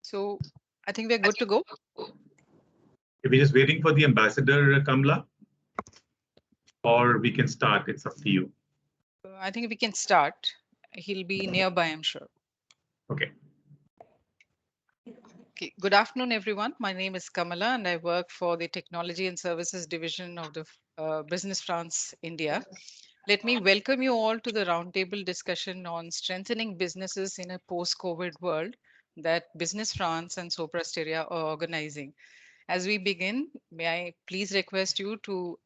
So I think we're good to go. We're just waiting for the ambassador, Kamla, or we can start. It's up to you. I think we can start. He'll be nearby, I'm sure. Okay. Okay. Good afternoon, everyone. My name is Kamala, and I work for the Technology and Services Division of the Business France India. Let me welcome you all to the roundtable discussion on strengthening businesses in a post-COVID world that Business France and Sopra Steria are organizing. As we begin, may I please request you to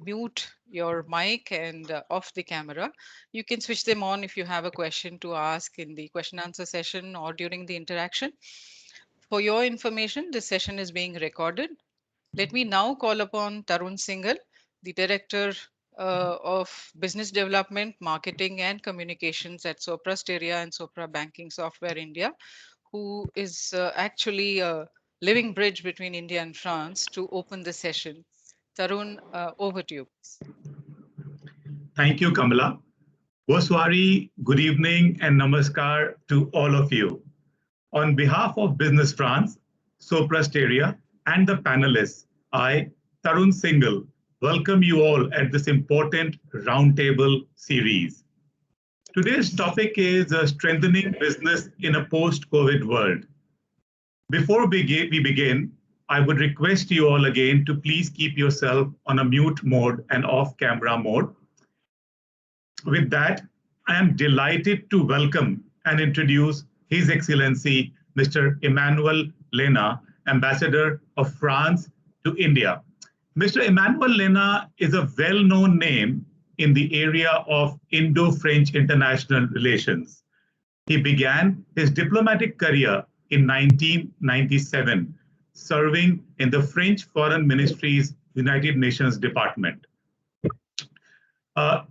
mute your mic and off the camera. You can switch them on if you have a question to ask in the question answer session or during the interaction. For your information, this session is being recorded. Let me now call upon Tarun Singhal, the Director of Business Development, Marketing and Communications at Sopra Steria and Sopra Banking Software India, who is actually a living bridge between India and France, to open the session. Tarun, over to you. Thank you, Kamala. Bonsoir, good evening, and namaskar to all of you. On behalf of Business France, Sopra Steria, and the panelists, I, Tarun Singhal, welcome you all at this important roundtable series. Today's topic is strengthening business in a post-COVID world. Before we begin, I would request you all again to please keep yourself on a mute mode and off-camera mode. With that, I am delighted to welcome and introduce His Excellency, Mr. Emmanuel Lena, Ambassador of France to India. Mr. Emmanuel Lena is a well-known name in the area of Indo-French international relations. He began his diplomatic career in 1997, serving in the French Foreign Ministry's United Nations Department.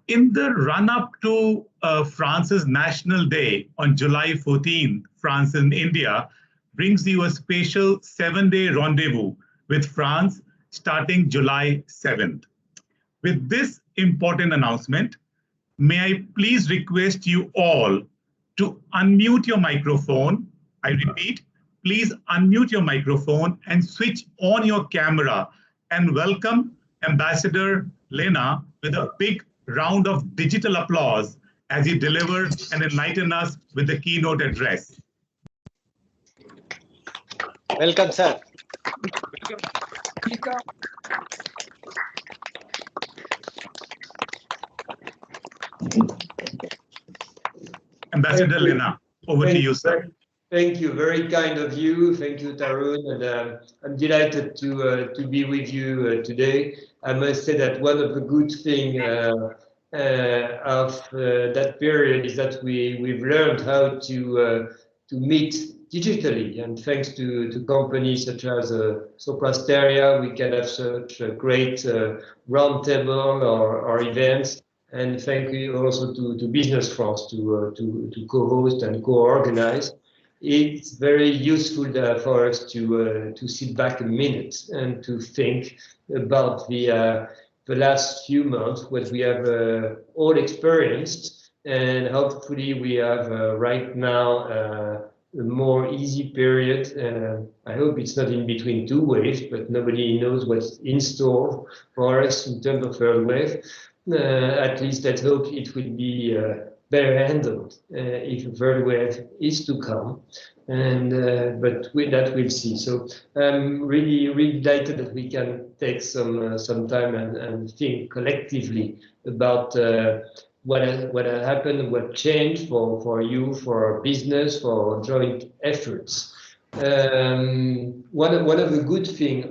In the run-up to France's National Day on July 14th, France and India brings you a special 7-day rendezvous with France starting July 7th. With this important announcement, may I please request you all to unmute your microphone. I repeat, please unmute your microphone and switch on your camera, and welcome Ambassador Lena with a big round of digital applause as he delivers and enlightens us with the keynote address. Welcome, sir. Ambassador Lena, over to you, sir. Thank you. Very kind of you. Thank you, Tarun. And I'm delighted to be with you today. I must say that one of the good things of that period is that we've learned how to meet digitally, and thanks to companies such as Sopra Steria, we can have such a great roundtable or events. And thank you also to Business France to co-host and co-organize. It's very useful for us to sit back a minute and to think about the last few months, what we have all experienced, and hopefully we have right now a more easy period. I hope it's not in between two waves, but nobody knows what's in store for us in terms of third wave. At least let's hope it will be better handled if a third wave is to come, and but with that we'll see. So I'm really delighted that we can take some time and think collectively about what happened, what changed for you, for our business, for our joint efforts. One of the good things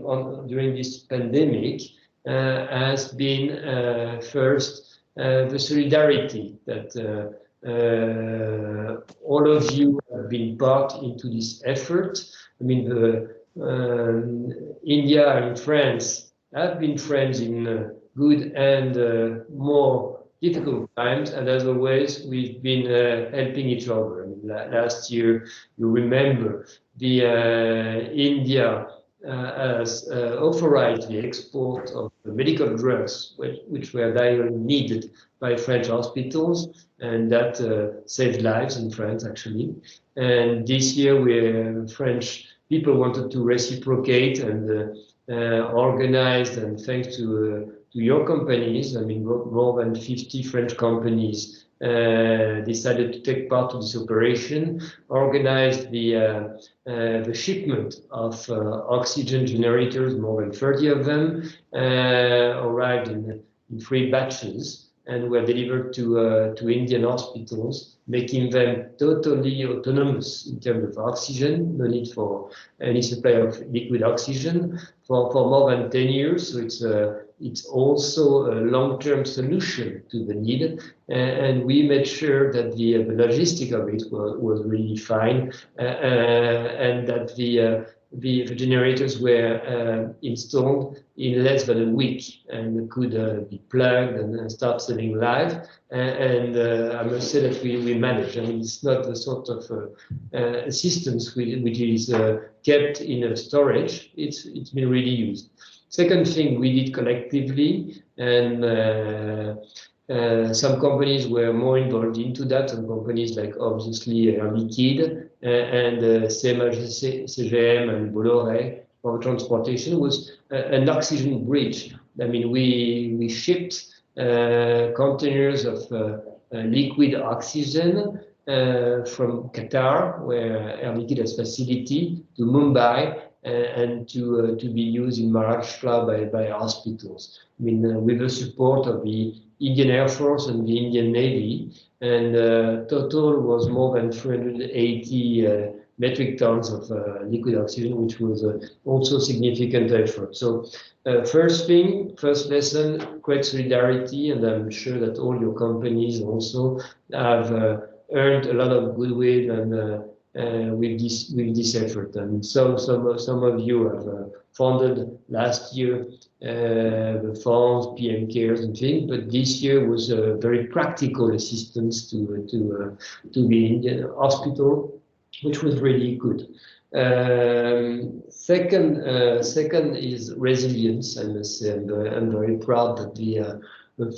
during this pandemic has been first the solidarity that all of you have been part into this effort. I mean, India and France have been friends in good and more difficult times, and as always, we've been helping each other. I mean, last year, you remember the India has authorized the export of the medical drugs, which were direly needed by French hospitals, and that saved lives in France, actually. And this year, French people wanted to reciprocate and organized, and thanks to your companies, I mean, more than 50 French companies decided to take part in this operation, organized the shipment of oxygen generators, more than 30 of them, arrived in 3 batches and were delivered to Indian hospitals, making them totally autonomous in terms of oxygen, no need for any supply of liquid oxygen for more than 10 years. So it's also a long-term solution to the need, and we made sure that the logistic of it was really fine, and that the generators were installed in less than a week and could be plugged and start selling live. And I must say that we managed. I mean, it's not the sort of assistance which is kept in a storage. It's been really used. Second thing we did collectively, and some companies were more involved into that, some companies like obviously Air Liquide and CMA-CGM and Bolloré for transportation, was an oxygen bridge. I mean, we shipped containers of liquid oxygen from Qatar, where Air Liquide has facility, to Mumbai, and to be used in Maharashtra by hospitals. I mean, with the support of the Indian Air Force and the Indian Navy, and total was more than 380 metric tons of liquid oxygen, which was also significant effort. So first lesson, great solidarity, and I'm sure that all your companies also have earned a lot of goodwill and with this effort. And some of you have funded last year the funds, PM cares and things, but this year was a very practical assistance to the Indian hospital, which was really good. Second is resilience. I must say, I'm very proud that the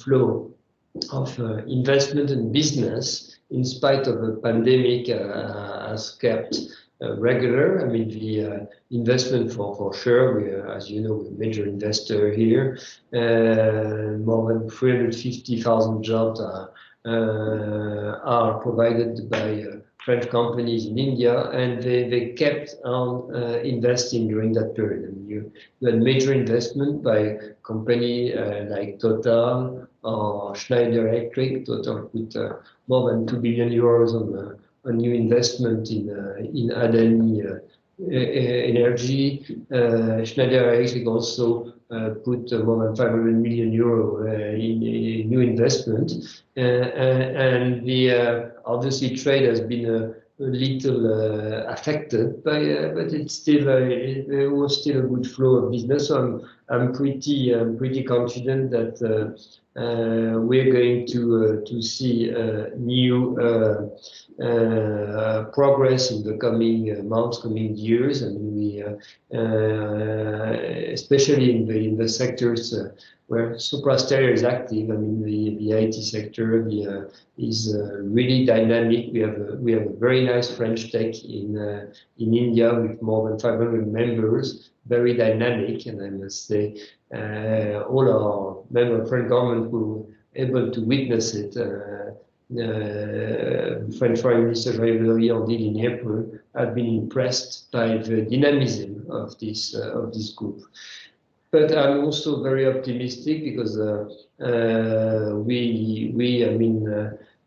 flow of investment and business, in spite of the pandemic, has kept regular. I mean, the investment for sure, we are, as you know, we're a major investor here. More than 350,000 jobs are provided by French companies in India, and they kept on investing during that period. I mean, you had major investment by company like Total or Schneider Electric. Total put more than 2 billion euros on new investment in Adani Energy. Schneider Electric also put more than 500 million euro in new investment, and obviously trade has been a little affected by, but it's still it was still a good flow of business. So I'm pretty confident that we're going to see new progress in the coming months, coming years. I mean, we especially in the sectors where Soprasteria is active. I mean, the IT sector is really dynamic. We have a very nice French tech in India with more than 500 members, very dynamic, and I must say all our members of French government were able to witness it. French Foreign Minister Jean-Yves Le Drian did in April, have been impressed by the dynamism of this group. But I'm also very optimistic because we I mean,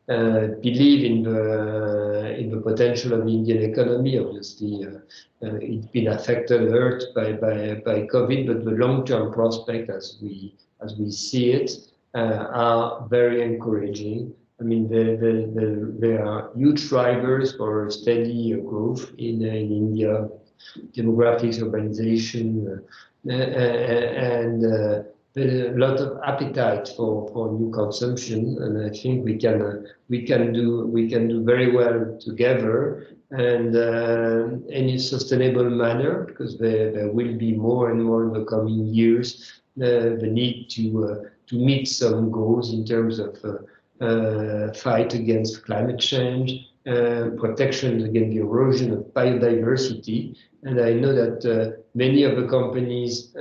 believe in the potential of the Indian economy. Obviously, it's been affected, hurt by COVID, but the long-term prospect, as we see it, are very encouraging. I mean, there are huge drivers for steady growth in India, demographics, urbanization, and there's a lot of appetite for new consumption, and I think we can do very well together, and in a sustainable manner, because there will be more and more in the coming years the need to meet some goals in terms of fight against climate change, protection against the erosion of biodiversity. And I know that many of the companies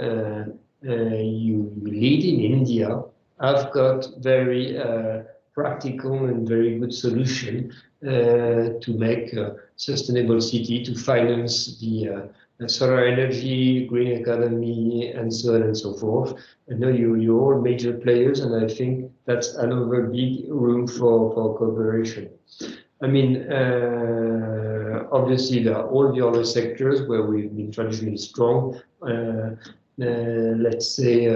you lead in India have got very practical and very good solution to make a sustainable city, to finance the solar energy, green economy, and so on and so forth. I know you're all major players, and I think that's another big room for cooperation. I mean, obviously, there are all the other sectors where we've been traditionally strong. Let's say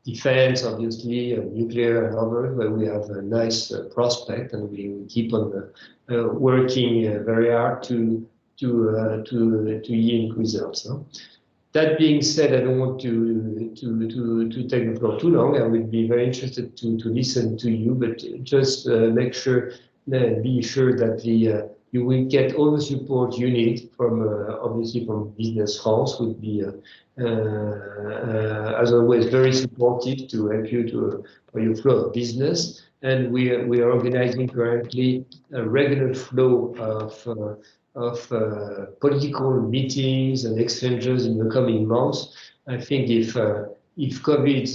defense, obviously, nuclear and others, where we have a nice prospect, and we keep on working very hard to yield results. No? That being said, I don't want to take the floor too long. I would be very interested to listen to you, but just make sure, be sure that you will get all the support you need from obviously from Business France. Would be as always very supportive to help you for your flow of business. And we are organizing currently a regular flow of political meetings and exchanges in the coming months. I think if COVID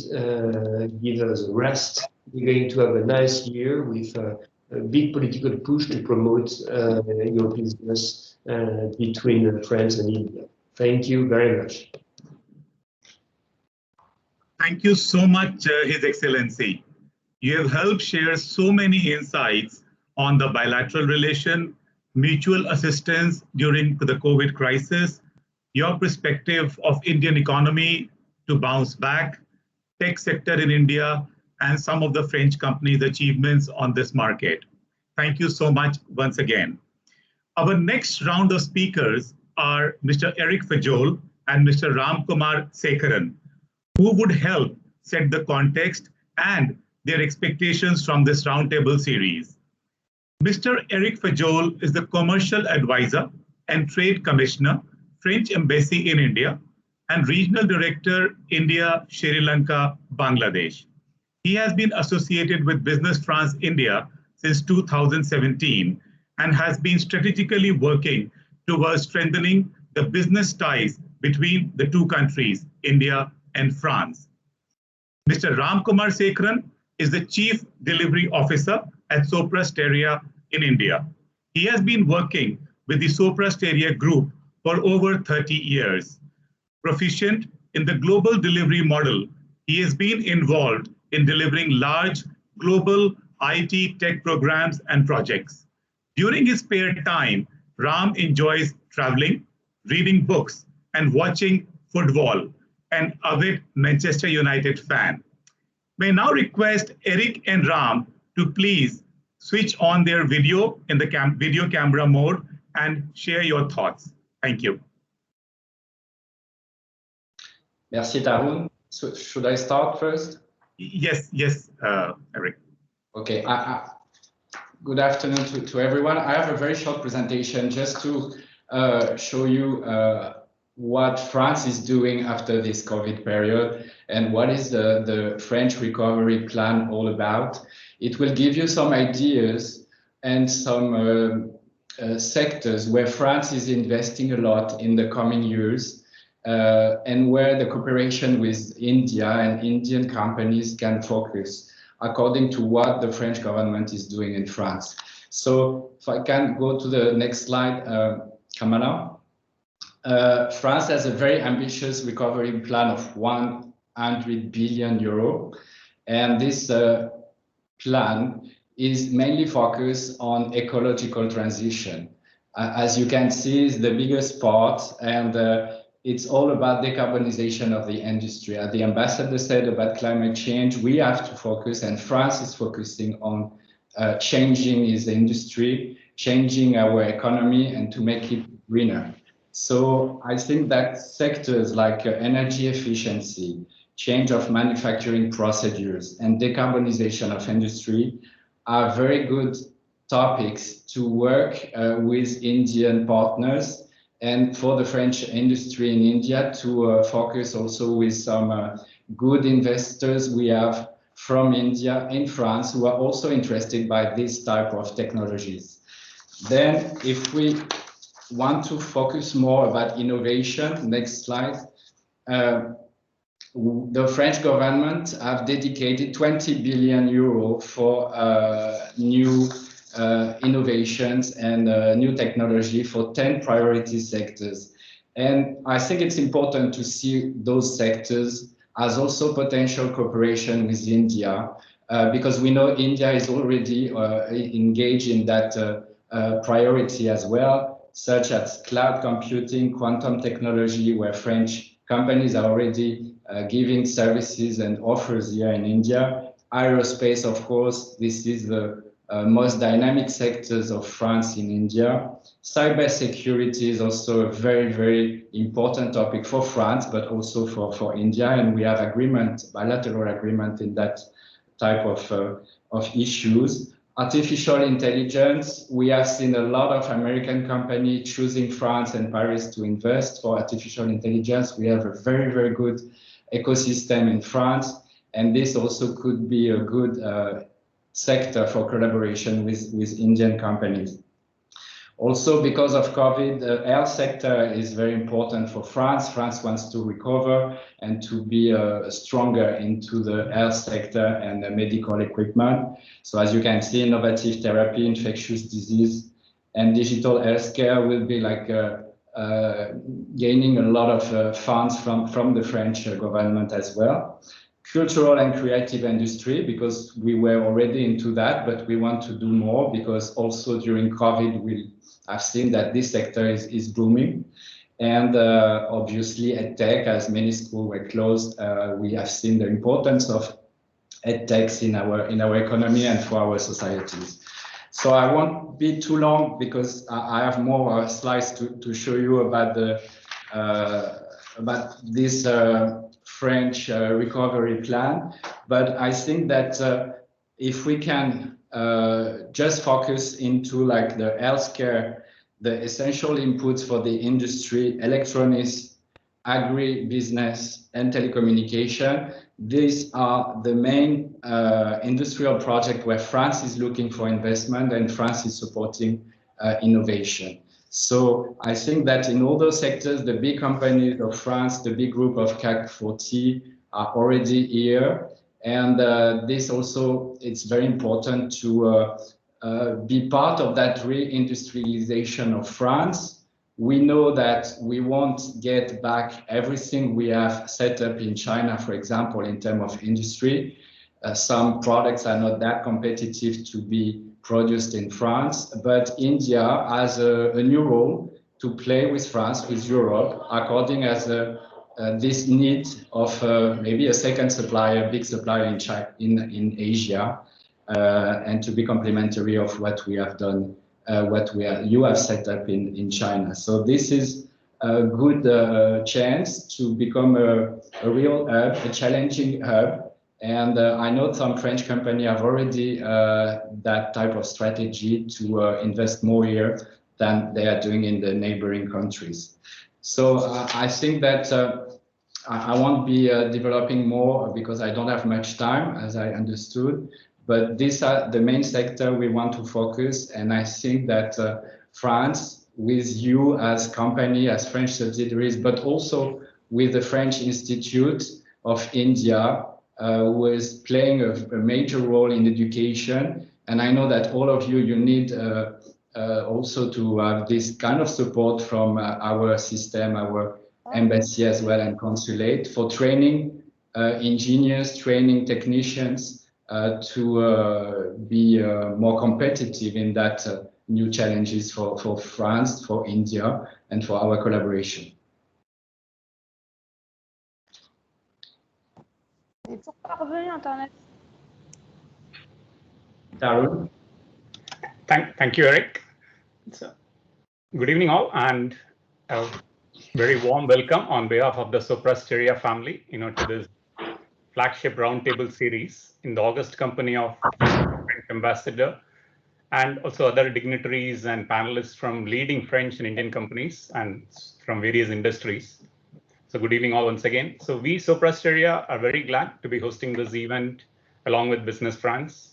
gives us a rest, we're going to have a nice year with a big political push to promote your business between France and India. Thank you very much. Thank you so much, His Excellency. You have helped share so many insights on the bilateral relation, mutual assistance during the COVID crisis, your perspective of Indian economy to bounce back, tech sector in India, and some of the French companies' achievements on this market. Thank you so much once again. Our next round of speakers are Mr. Eric Fajol and Mr. Ram Kumar Sekharan, who would help set the context and their expectations from this roundtable series. Mr. Eric Fajol is the Commercial Advisor and Trade Commissioner, French Embassy in India, and Regional Director, India, Sri Lanka, Bangladesh. He has been associated with Business France India since 2017 and has been strategically working towards strengthening the business ties between the two countries, India and France. Mr. Ram Kumar Sekharan is the Chief Delivery Officer at Sopra Steria in India. He has been working with the Sopra Steria Group for over 30 years. Proficient in the global delivery model, he has been involved in delivering large global IT tech programs and projects. During his spare time, Ram enjoys traveling, reading books, and watching football, an avid Manchester United fan. May now request Eric and Ram to please switch on their video in the video camera mode and share your thoughts. Thank you. Merci, Tarun. So should I start first? Yes, Eric. Okay. Good afternoon to everyone. I have a very short presentation just to show you what France is doing after this COVID period and what is the French recovery plan all about. It will give you some ideas and some sectors where France is investing a lot in the coming years and where the cooperation with India and Indian companies can focus according to what the French government is doing in France. So if I can go to the next slide, Kamala. France has a very ambitious recovery plan of 100 billion euro, and this plan is mainly focused on ecological transition. As you can see, it's the biggest part, and it's all about decarbonization of the industry. As the ambassador said about climate change, we have to focus, and France is focusing on changing his industry, changing our economy, and to make it greener. So I think that sectors like energy efficiency, change of manufacturing procedures, and decarbonization of industry are very good topics to work with Indian partners, and for the French industry in India to focus also with some good investors we have from India in France who are also interested by this type of technologies. Then if we want to focus more about innovation, next slide, the French government have dedicated 20 billion euro for new innovations and new technology for 10 priority sectors. And I think it's important to see those sectors as also potential cooperation with India, because we know India is already engaged in that priority as well, such as cloud computing, quantum technology, where French companies are already giving services and offers here in India. Aerospace, of course, this is the most dynamic sectors of France in India. Cybersecurity is also a very, very important topic for France, but also for India. And we have bilateral agreement in that type of issues. Artificial intelligence, we have seen a lot of American companies choosing France and Paris to invest for artificial intelligence. We have a very, very good ecosystem in France, and this also could be a good sector for collaboration with Indian companies. Also, because of COVID, the health sector is very important for France. France wants to recover and to be stronger into the health sector and the medical equipment. So as you can see, innovative therapy, infectious disease, and digital healthcare will be like gaining a lot of funds from the French government as well. Cultural and creative industry, because we were already into that, but we want to do more because also during COVID, I've seen that this sector is booming. And obviously EdTech, as many schools were closed, we have seen the importance of EdTechs in our economy and for our societies. So I won't be too long because I have more slides to show you about this French recovery plan. But I think that if we can just focus into like the healthcare, the essential inputs for the industry, electronics, agri-business, and telecommunication, these are the main industrial project where France is looking for investment and France is supporting innovation. So I think that in all those sectors, the big companies of France, the big group of CAC 40 are already here. And this also, it's very important to be part of that reindustrialization of France. We know that we won't get back everything we have set up in China, for example, in terms of industry. Some products are not that competitive to be produced in France, but India has a new role to play with France, with Europe, according as this need of maybe a second supplier, big supplier in China, in Asia, and to be complementary of what we have done, you have set up in China. So this is a good chance to become a real hub, a challenging hub. And I know some French companies have already that type of strategy to invest more here than they are doing in the neighboring countries. So I think that I won't be developing more because I don't have much time, as I understood. But these are the main sector we want to focus. And I think that France, with you as company, as French subsidiaries, but also with the French Institute of India, who is playing a major role in education. And I know that all of you need also to have this kind of support from our system, our embassy as well, and consulate for training engineers, training technicians to be more competitive in that new challenges for France, for India, and for our collaboration. C'est pas revenu Internet. Tarun? Thank you, Eric. So, good evening, all, and a very warm welcome on behalf of the Soprasteria family, to this flagship roundtable series in the August company of French Ambassador and also other dignitaries and panelists from leading French and Indian companies and from various industries. So good evening all once again. So we Soprasteria are very glad to be hosting this event along with Business France.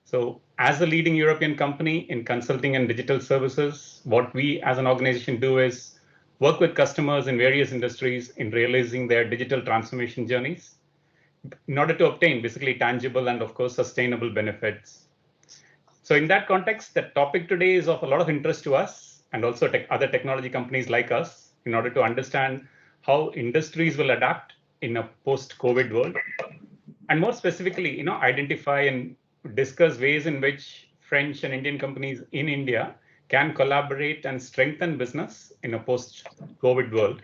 So as a leading European company in consulting and digital services, what we as an organization do is work with customers in various industries in realizing their digital transformation journeys in order to obtain basically tangible and of course sustainable benefits. So in that context, the topic today is of a lot of interest to us and also other technology companies like us in order to understand how industries will adapt in a post-COVID world. And more specifically, identify and discuss ways in which French and Indian companies in India can collaborate and strengthen business in a post-COVID world.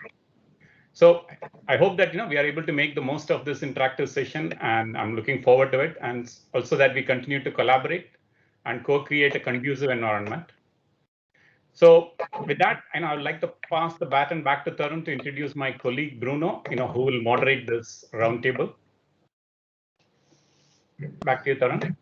So I hope that we are able to make the most of this interactive session, and I'm looking forward to it, and also that we continue to collaborate and co-create a conducive environment. So with that, I would like to pass the baton back to Tarun to introduce my colleague Bruno, who will moderate this roundtable. Back to you, Tarun.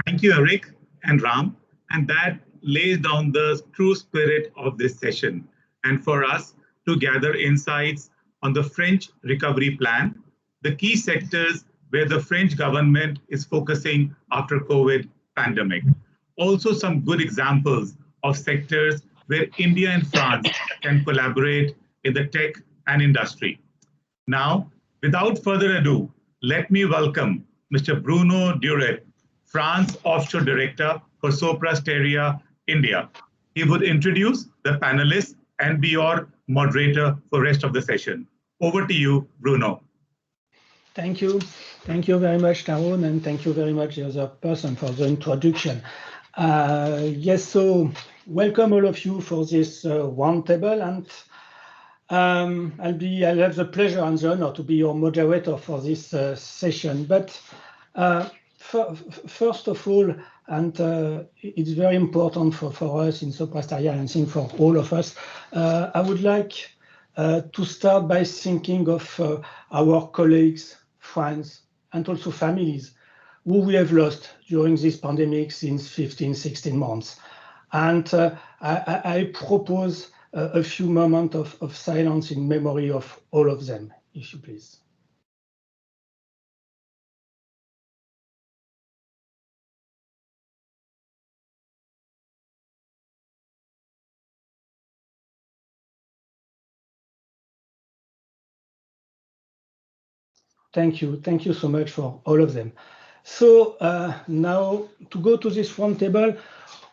Thank you, Eric and Ram. And that lays down the true spirit of this session. And for us to gather insights on the French recovery plan, the key sectors where the French government is focusing after COVID pandemic. Also some good examples of sectors where India and France can collaborate in the tech and industry. Now, without further ado, let me welcome Mr. Bruno Duret, France Offshore Director for Soprasteria, India. He would introduce the panelists and be your moderator for the rest of the session. Over to you, Bruno. Thank you. Thank you very much, Tarun, and thank you very much, the other person, for the introduction. Yes, so welcome all of you for this roundtable, and I'll have the pleasure and the honor to be your moderator for this session. But first of all, and it's very important for us in Soprasteria and I think for all of us, I would like to start by thinking of our colleagues, friends, and also families who we have lost during this pandemic since 15, 16 months. And I propose a few moments of silence in memory of all of them, if you please. Thank you. Thank you so much for all of them. So now to go to this roundtable,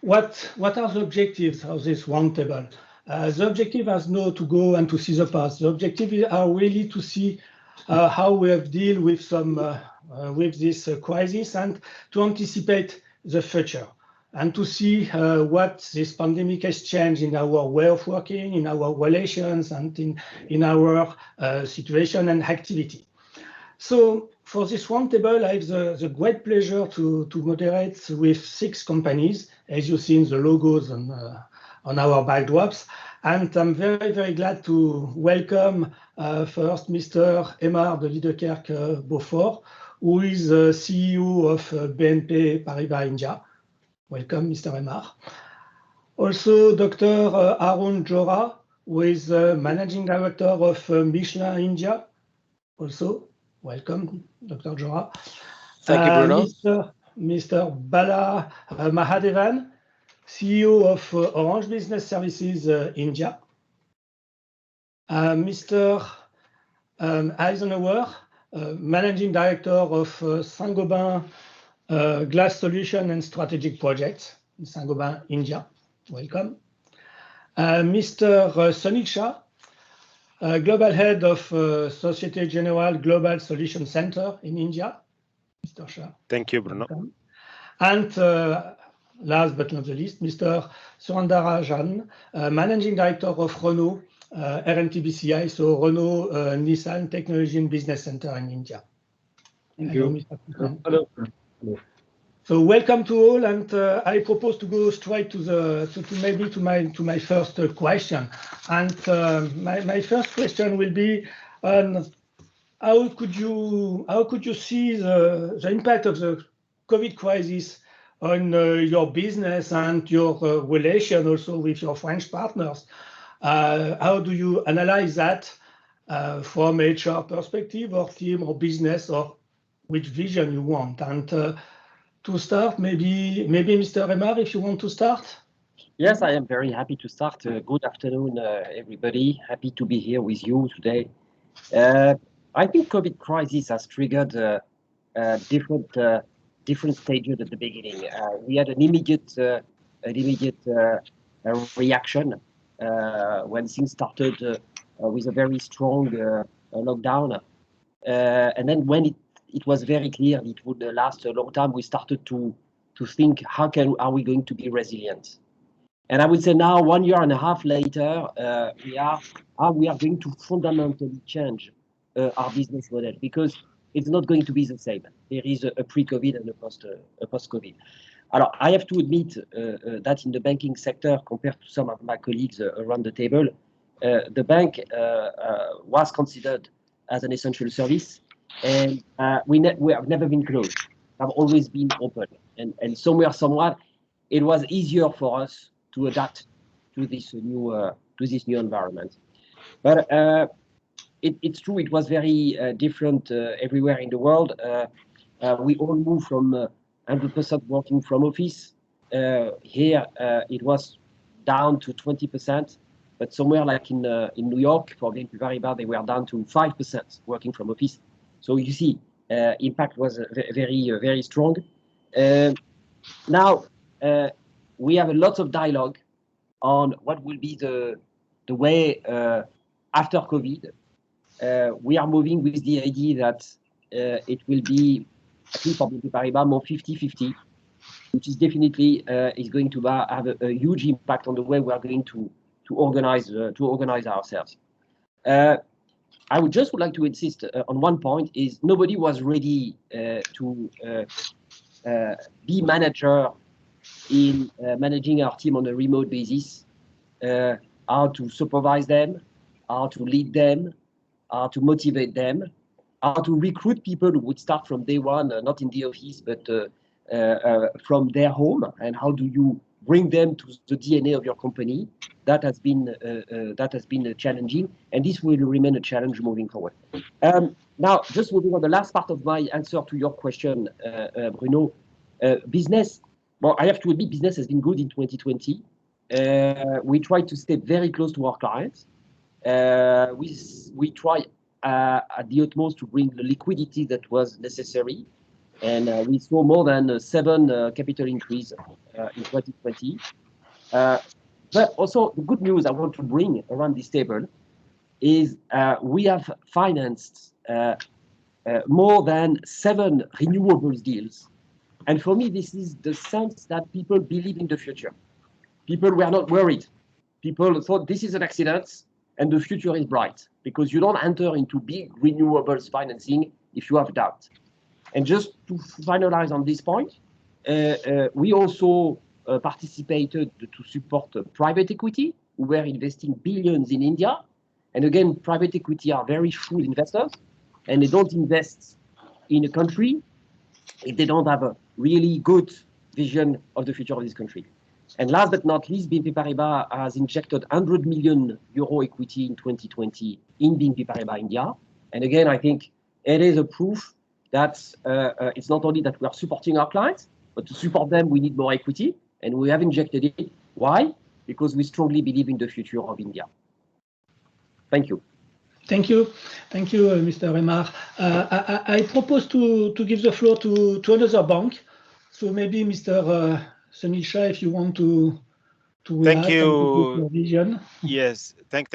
what are the objectives of this roundtable? The objective is not to go and to see the past. The objective is really to see how we have dealt with with this crisis and to anticipate the future and to see what this pandemic has changed in our way of working, in our relations, and in our situation and activity. So for this roundtable, I have the great pleasure to moderate with 6 companies, as you see in the logos on our backdrops. And I'm very, very glad to welcome first Mr. Aymar de Liedekerk Beaufort, who is the CEO of BNP Paribas India. Welcome, Mr. Aymar. Also, Dr. Arun Johra, who is Managing Director of Michelin India. Also, welcome, Dr. Johra. Thank you, Bruno. Mr. Bala Mahadevan, CEO of Orange Business Services India. Mr. Eisenhower, Managing Director of Saint-Gobain Glass Solution and Strategic Projects in Saint-Gobain, India. Welcome. Mr. Sunil Shah, Global Head of Societe Generale Global Solution Center in India. Mr. Shah. Thank you, Bruno. Welcome. And last but not the least, Mr. Surendarajan, Managing Director of Renault RNTBCI, so Renault Nissan Technology and Business Center in India. Thank you. Mr. Hello. So welcome to all, and I propose to go straight to my first question. And my first question will be on how could you see the impact of the COVID crisis on your business and your relation also with your French partners? How do you analyze that from HR perspective or team or business or which vision you want? And to start, maybe Mr. Remar, if you want to start. Yes, I am very happy to start. Good afternoon, everybody. Happy to be here with you today. I think COVID crisis has triggered different stages at the beginning. We had an immediate reaction when things started with a very strong lockdown, and then when it was very clear it would last a long time, we started to think are we going to be resilient? And I would say now, 1.5 years later, we are going to fundamentally change our business model, because it's not going to be the same. There is a pre-COVID and a post-COVID. Alors, I have to admit that in the banking sector, compared to some of my colleagues around the table, the bank was considered as an essential service, and we have never been closed. Have always been open, and somewhere, it was easier for us to adapt to this new environment. But it's true, it was very different everywhere in the world. We all moved from 100% working from office. Here, it was down to 20%, but somewhere like in New York, for BNP Paribas, they were down to 5% working from office. So you see, impact was very strong. Now, we have a lot of dialogue on what will be the way after COVID. We are moving with the idea that it will be, at least for BNP Paribas, more 50-50, which is definitely is going to have a huge impact on the way we are going to organize ourselves. I would like to insist on one point: is nobody was ready to be manager in managing our team on a remote basis, how to supervise them, how to lead them, how to motivate them, how to recruit people who would start from day one, not in the office, but from their home, and how do you bring them to the DNA of your company. That has been challenging, and this will remain a challenge moving forward. Now, just moving on the last part of my answer to your question, Bruno, business. Well, I have to admit, business has been good in 2020. We try to stay very close to our clients. We try at the utmost to bring the liquidity that was necessary, and we saw more than 7 capital increase in 2020. But also, the good news I want to bring around this table is we have financed more than 7 renewables deals. And for me, this is the sense that people believe in the future. People were not worried. People thought this is an accident and the future is bright, because you don't enter into big renewables financing if you have doubt. And just to finalize on this point, we also participated to support private equity, who were investing billions in India. And again, private equity are very shrewd investors, and they don't invest in a country if they don't have a really good vision of the future of this country. And last but not least, BNP Paribas has injected 100 million euro equity in 2020 in BNP Paribas India. And again, I think it is a proof that it's not only that we are supporting our clients, but to support them, we need more equity, and we have injected it. Why? Because we strongly believe in the future of India. Thank you. Thank you, Mr. Remar. I propose to give the floor to another bank. So maybe Mr. Sunil Shah, if you want to Thank add you. your vision. Yes, thank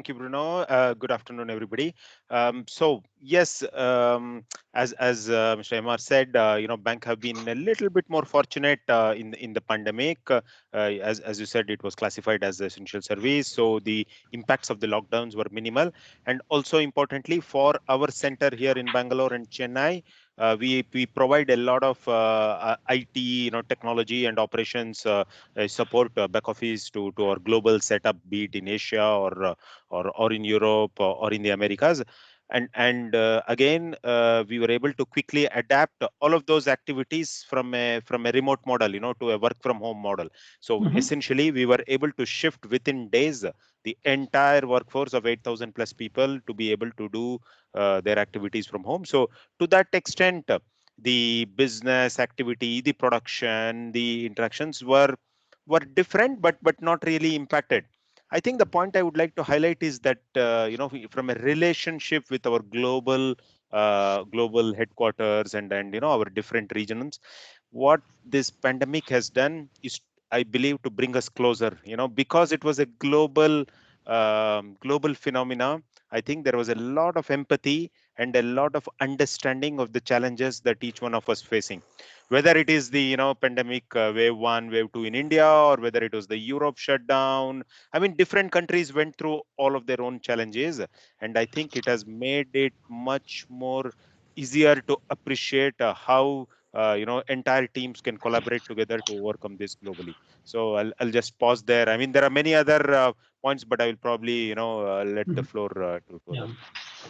you, Bruno. Good afternoon, everybody. So yes, as Mr. Emar said, bank have been a little bit more fortunate in the pandemic. As you said, it was classified as essential service, so the impacts of the lockdowns were minimal. And also importantly, for our center here in Bangalore and Chennai, we provide a lot of IT, technology and operations support back office to our global setup, be it in Asia or in Europe or in the Americas. And again, we were able to quickly adapt all of those activities from a remote model, to a work from home model. So essentially, we were able to shift within days the entire workforce of 8,000 plus people to be able to do their activities from home. So to that extent, the business activity, the production, the interactions were different, but not really impacted. I think the point I would like to highlight is that from a relationship with our global headquarters and our different regions, what this pandemic has done is, I believe, to bring us closer. Because it was a global phenomena. I think there was a lot of empathy and a lot of understanding of the challenges that each one of us facing, whether it is the pandemic wave 1, wave 2 in India, or whether it was the Europe shutdown. I mean, different countries went through all of their own challenges, and I think it has made it much more easier to appreciate how entire teams can collaborate together to overcome this globally. So I'll just pause there. I mean, there are many other points, but I will probably let the floor to Yeah. others.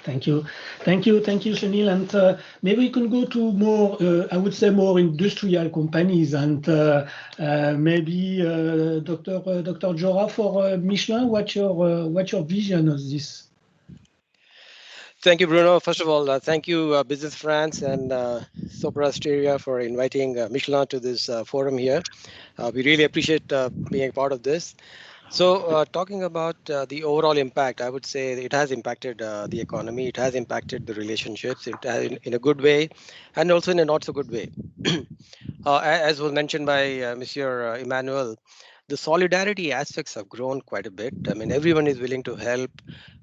Thank you. Thank you, Sunil. And maybe we can go to more, I would say, more industrial companies, and maybe Dr. Jora for Michelin. What's your vision of this? Thank you, Bruno. First of all, thank you, Business France and Sopra Steria for inviting Michelin to this forum here. We really appreciate being a part of this. So talking about the overall impact, I would say it has impacted the economy. It has impacted the relationships in a good way and also in a not so good way. As was mentioned by Monsieur Emmanuel, the solidarity aspects have grown quite a bit. I mean, everyone is willing to help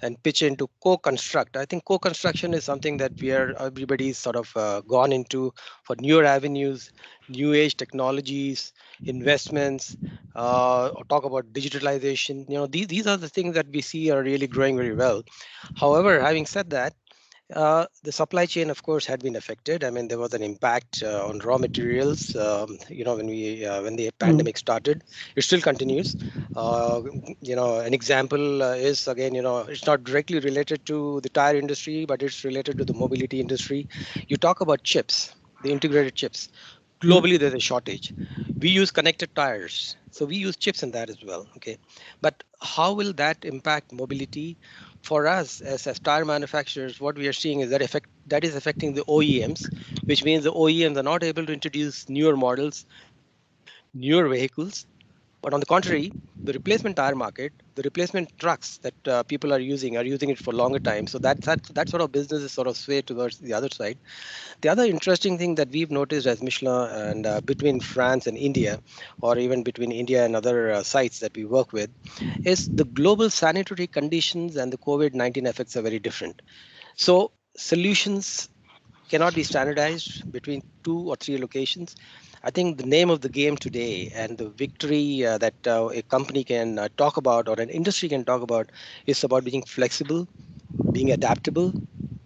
and pitch in to co-construct. I think co-construction is something that everybody's sort of gone into for newer avenues, new age technologies, investments, or talk about digitalization. These are the things that we see are really growing very well. However, having said that, the supply chain, of course, had been affected. I mean, there was an impact on raw materials. When the pandemic started, it still continues. An example is again, it's not directly related to the tire industry, but it's related to the mobility industry. You talk about chips, the integrated chips. Globally, there's a shortage. We use connected tires, so we use chips in that as well. Okay, but how will that impact mobility? For us as tire manufacturers, what we are seeing is that is affecting the OEMs, which means the OEMs are not able to introduce newer models, newer vehicles. But on the contrary, the replacement tire market, the replacement trucks that people are using it for longer time. So that sort of business is sort of swayed towards the other side. The other interesting thing that we've noticed as Michelin and between France and India, or even between India and other sites that we work with, is the global sanitary conditions and the COVID-19 effects are very different. So solutions cannot be standardized between 2 or 3 locations. I think the name of the game today and the victory that a company can talk about or an industry can talk about is about being flexible, being adaptable,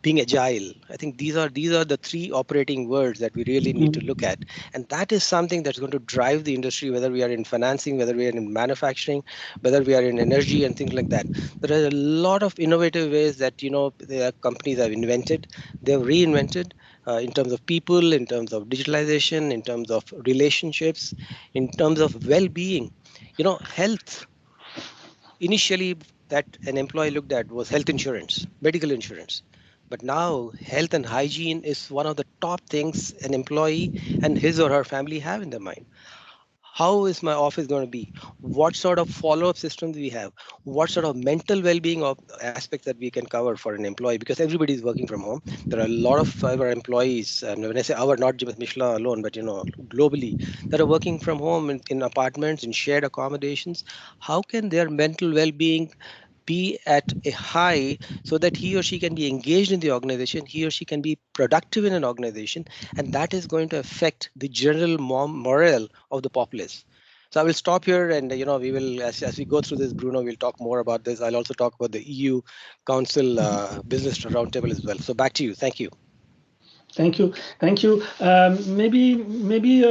being agile. I think these are the 3 operating words that we really need to look at, and that is something that's going to drive the industry, whether we are in financing, whether we are in manufacturing, whether we are in energy and things like that. There are a lot of innovative ways that the companies have invented, they've reinvented in terms of people, in terms of digitalization, in terms of relationships, in terms of well-being. Health initially that an employee looked at was health insurance, medical insurance. But now health and hygiene is one of the top things an employee and his or her family have in their mind. How is my office going to be? What sort of follow-up systems we have? What sort of mental well-being of aspects that we can cover for an employee? Because everybody is working from home. There are a lot of our employees, and when I say our, not just Michelin alone, but globally, that are working from home in apartments, in shared accommodations. How can their mental well-being be at a high so that he or she can be engaged in the organization, he or she can be productive in an organization, and that is going to affect the general morale of the populace. So I will stop here, and we will, as we go through this, Bruno, we'll talk more about this. I'll also talk about the EU Council Business Roundtable as well. So back to you. Thank you. Thank you, thank you. Maybe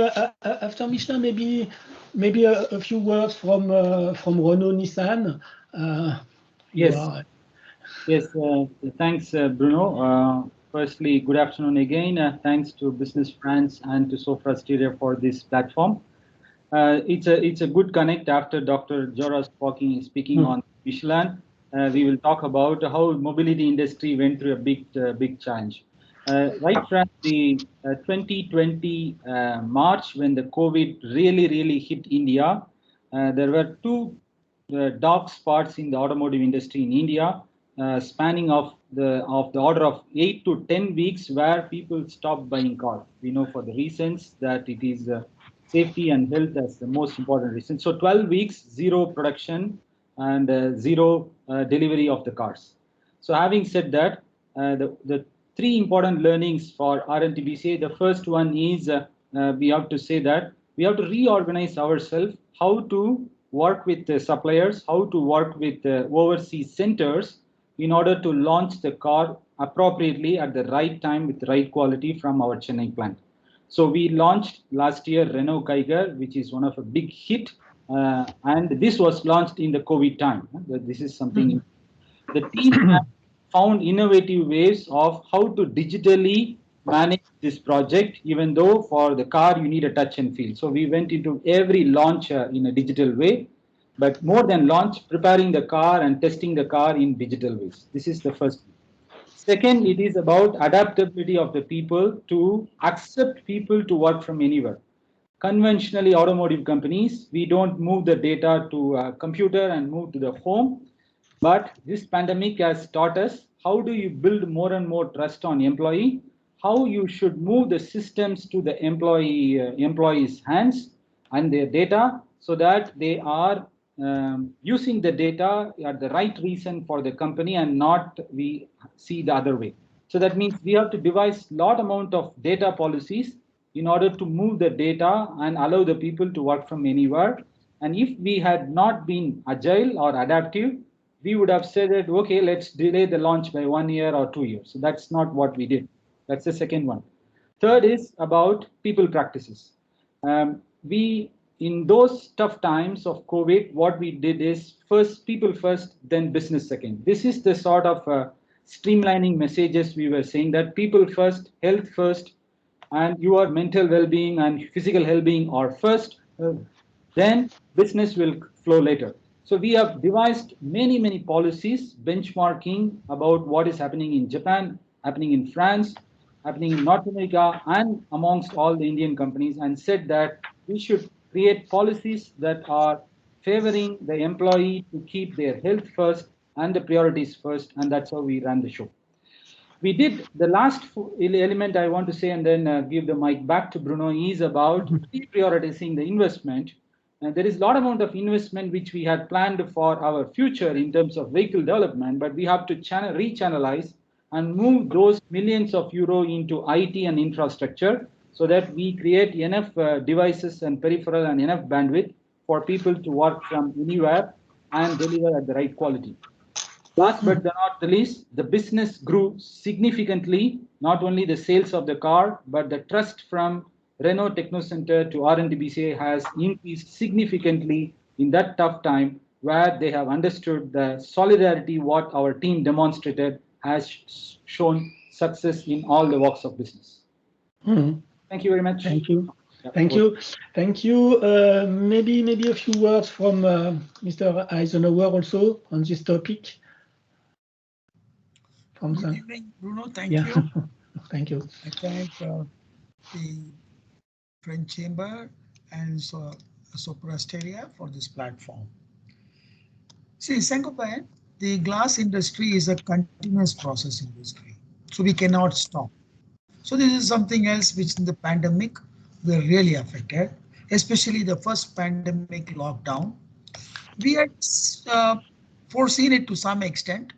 after Michelin, maybe a few words from Renault Nissan. You Yes, are. yes. Thanks, Bruno. Firstly, good afternoon again. Thanks to Business France and to Sopra Steria for this platform. It's a good connect after Dr. Jora speaking on Michelin. We will talk about how mobility industry went through a big challenge. Right from the 2020 March, when the COVID really hit India, there were two dark spots in the automotive industry in India, spanning of the order of 8 to 10 weeks, where people stopped buying cars. We know for the reasons that it is safety and health as the most important reason. So 12 weeks, zero production and zero delivery of the cars. So having said that, the three important learnings for RNTBCA. The first one is we have to say that we have to reorganize ourselves, how to work with the suppliers, how to work with the overseas centers in order to launch the car appropriately at the right time with the right quality from our Chennai plant. So we launched last year Renault Kiger, which is one of a big hit, and this was launched in the COVID time. This is something the team has found innovative ways of how to digitally manage this project, even though for the car you need a touch and feel. So we went into every launch in a digital way, but more than launch, preparing the car and testing the car in digital ways. This is the first. Second, it is about adaptability of the people to accept people to work from anywhere. Conventionally, automotive companies, we don't move the data to a computer and move to the home. But this pandemic has taught us how do you build more and more trust on employee, how you should move the systems to the employees' hands and their data so that they are using the data at the right reason for the company and not we see the other way. So that means we have to devise lot amount of data policies in order to move the data and allow the people to work from anywhere. And if we had not been agile or adaptive, we would have said that, okay, let's delay the launch by 1 year or 2 years. So that's not what we did. That's the second one. Third is about people practices. We, in those tough times of COVID, what we did is first, people first, then business second. This is the sort of streamlining messages we were saying, that people first, health first, and your mental well-being and physical well-being are first, then business will flow later. So we have devised many policies benchmarking about what is happening in Japan, happening in France, happening in North America, and amongst all the Indian companies, and said that we should create policies that are favoring the employee to keep their health first and the priorities first, and that's how we ran the show. We did the last element I want to say, and then give the mic back to Bruno, is about reprioritizing the investment. And there is a lot amount of investment which we had planned for our future in terms of vehicle development, but we have to rechannelize and move those millions of euro into IT and infrastructure so that we create enough devices and peripheral and enough bandwidth for people to work from anywhere and deliver at the right quality. Last but not the least, the business grew significantly, not only the sales of the car, but the trust from Renault Techno Center to RNDBCA has increased significantly in that tough time, where they have understood the solidarity what our team demonstrated has shown success in all the walks of business. Thank you very much. Thank you. Thank you. Thank you. Maybe a few words from Mr. Eisenhower also on this topic. Good evening, Bruno. Thank you. Thank you. I thank the French Chamber and Sopra Steria for this platform. See, Saint-Gobain, the glass industry is a continuous process industry, so we cannot stop. So this is something else which in the pandemic were really affected, especially the first pandemic lockdown. We had foreseen it to some extent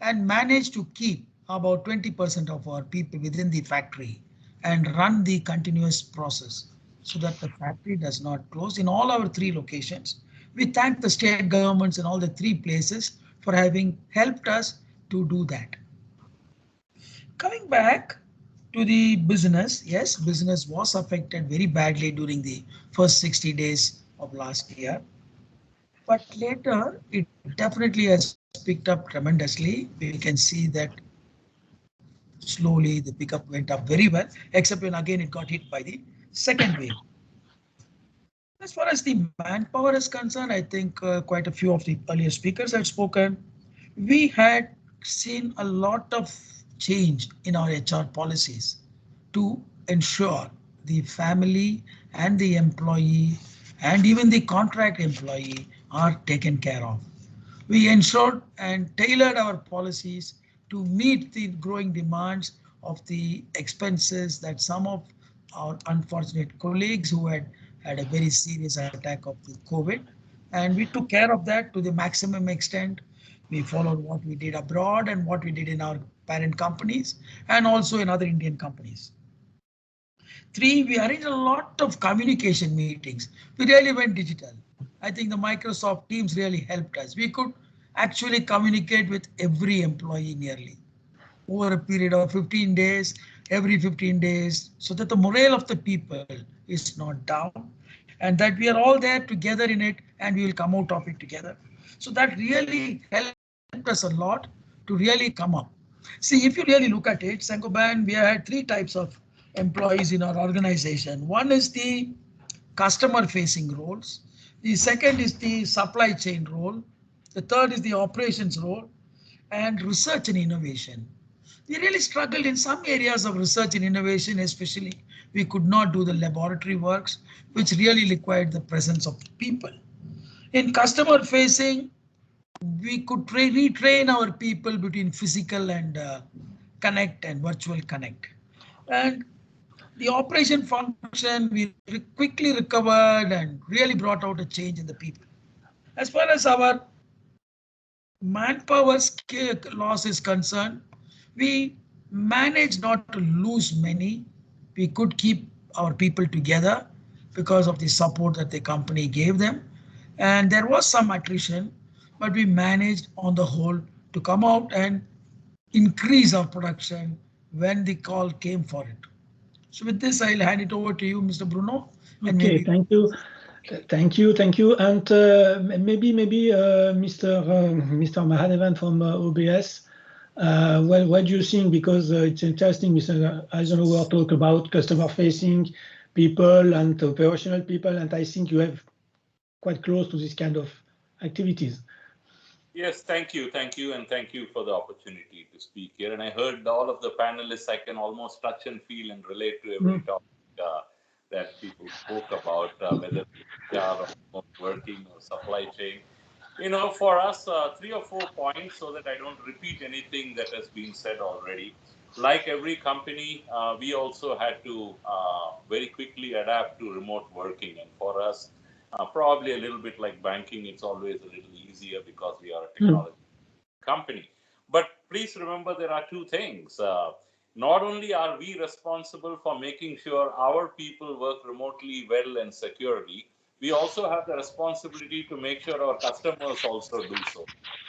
and managed to keep about 20% of our people within the factory and run the continuous process so that the factory does not close in all our 3 locations. We thank the state governments in all the 3 places for having helped us to do that. Coming back, To the business, yes, business was affected very badly during the first 60 days of last year. But later, it definitely has picked up tremendously. We can see that slowly the pickup went up very well, except when again it got hit by the second wave. As far as the manpower is concerned, I think quite a few of the earlier speakers had spoken. We had seen a lot of change in our HR policies to ensure the family and the employee and even the contract employee are taken care of. We ensured and tailored our policies to meet the growing demands of the expenses that some of our unfortunate colleagues who had a very serious attack of the COVID. And we took care of that to the maximum extent. We followed what we did abroad and what we did in our parent companies and also in other Indian companies. Three, we arranged a lot of communication meetings. We really went digital. I think the Microsoft Teams really helped us. We could actually communicate with every employee nearly over a period of 15 days, every 15 days, so that the morale of the people is not down and that we are all there together in it and we will come out of it together. So that really helped us a lot to really come up. See, if you really look at it, Sangoban, we had three types of employees in our organization. One is the customer facing roles. The second is the supply chain role. The third is the operations role and research and innovation. We really struggled in some areas of research and innovation, especially we could not do the laboratory works, which really required the presence of people. In customer facing, we could retrain our people between physical and connect and virtual connect. And the operation function, we quickly recovered and really brought out a change in the people. As far as our manpower loss is concerned, we managed not to lose many. We could keep our people together because of the support that the company gave them. And there was some attrition, but we managed on the whole to come out and increase our production when the call came for it. So with this, I'll hand it over to you, Mr. Bruno. Okay, thank you. Thank you. And maybe Mr. Mahadevan from OBS. What do you think? Because it's interesting, Mr. Eisenhower talk about customer-facing people and operational people, and I think you have quite close to this kind of activities. Yes, thank you, and thank you for the opportunity to speak here. And I heard all of the panelists. I can almost touch and feel and relate to every topic that people spoke about, whether it's HR or working or supply chain. You know, for us, 3 or 4 points so that I don't repeat anything that has been said already. Like every company, we also had to very quickly adapt to remote working. And for us, probably a little bit like banking, it's always a little easier because we are a technology company. But please remember there are two things. Not only are we responsible for making sure our people work remotely well and securely, we also have the responsibility to make sure our customers also do so.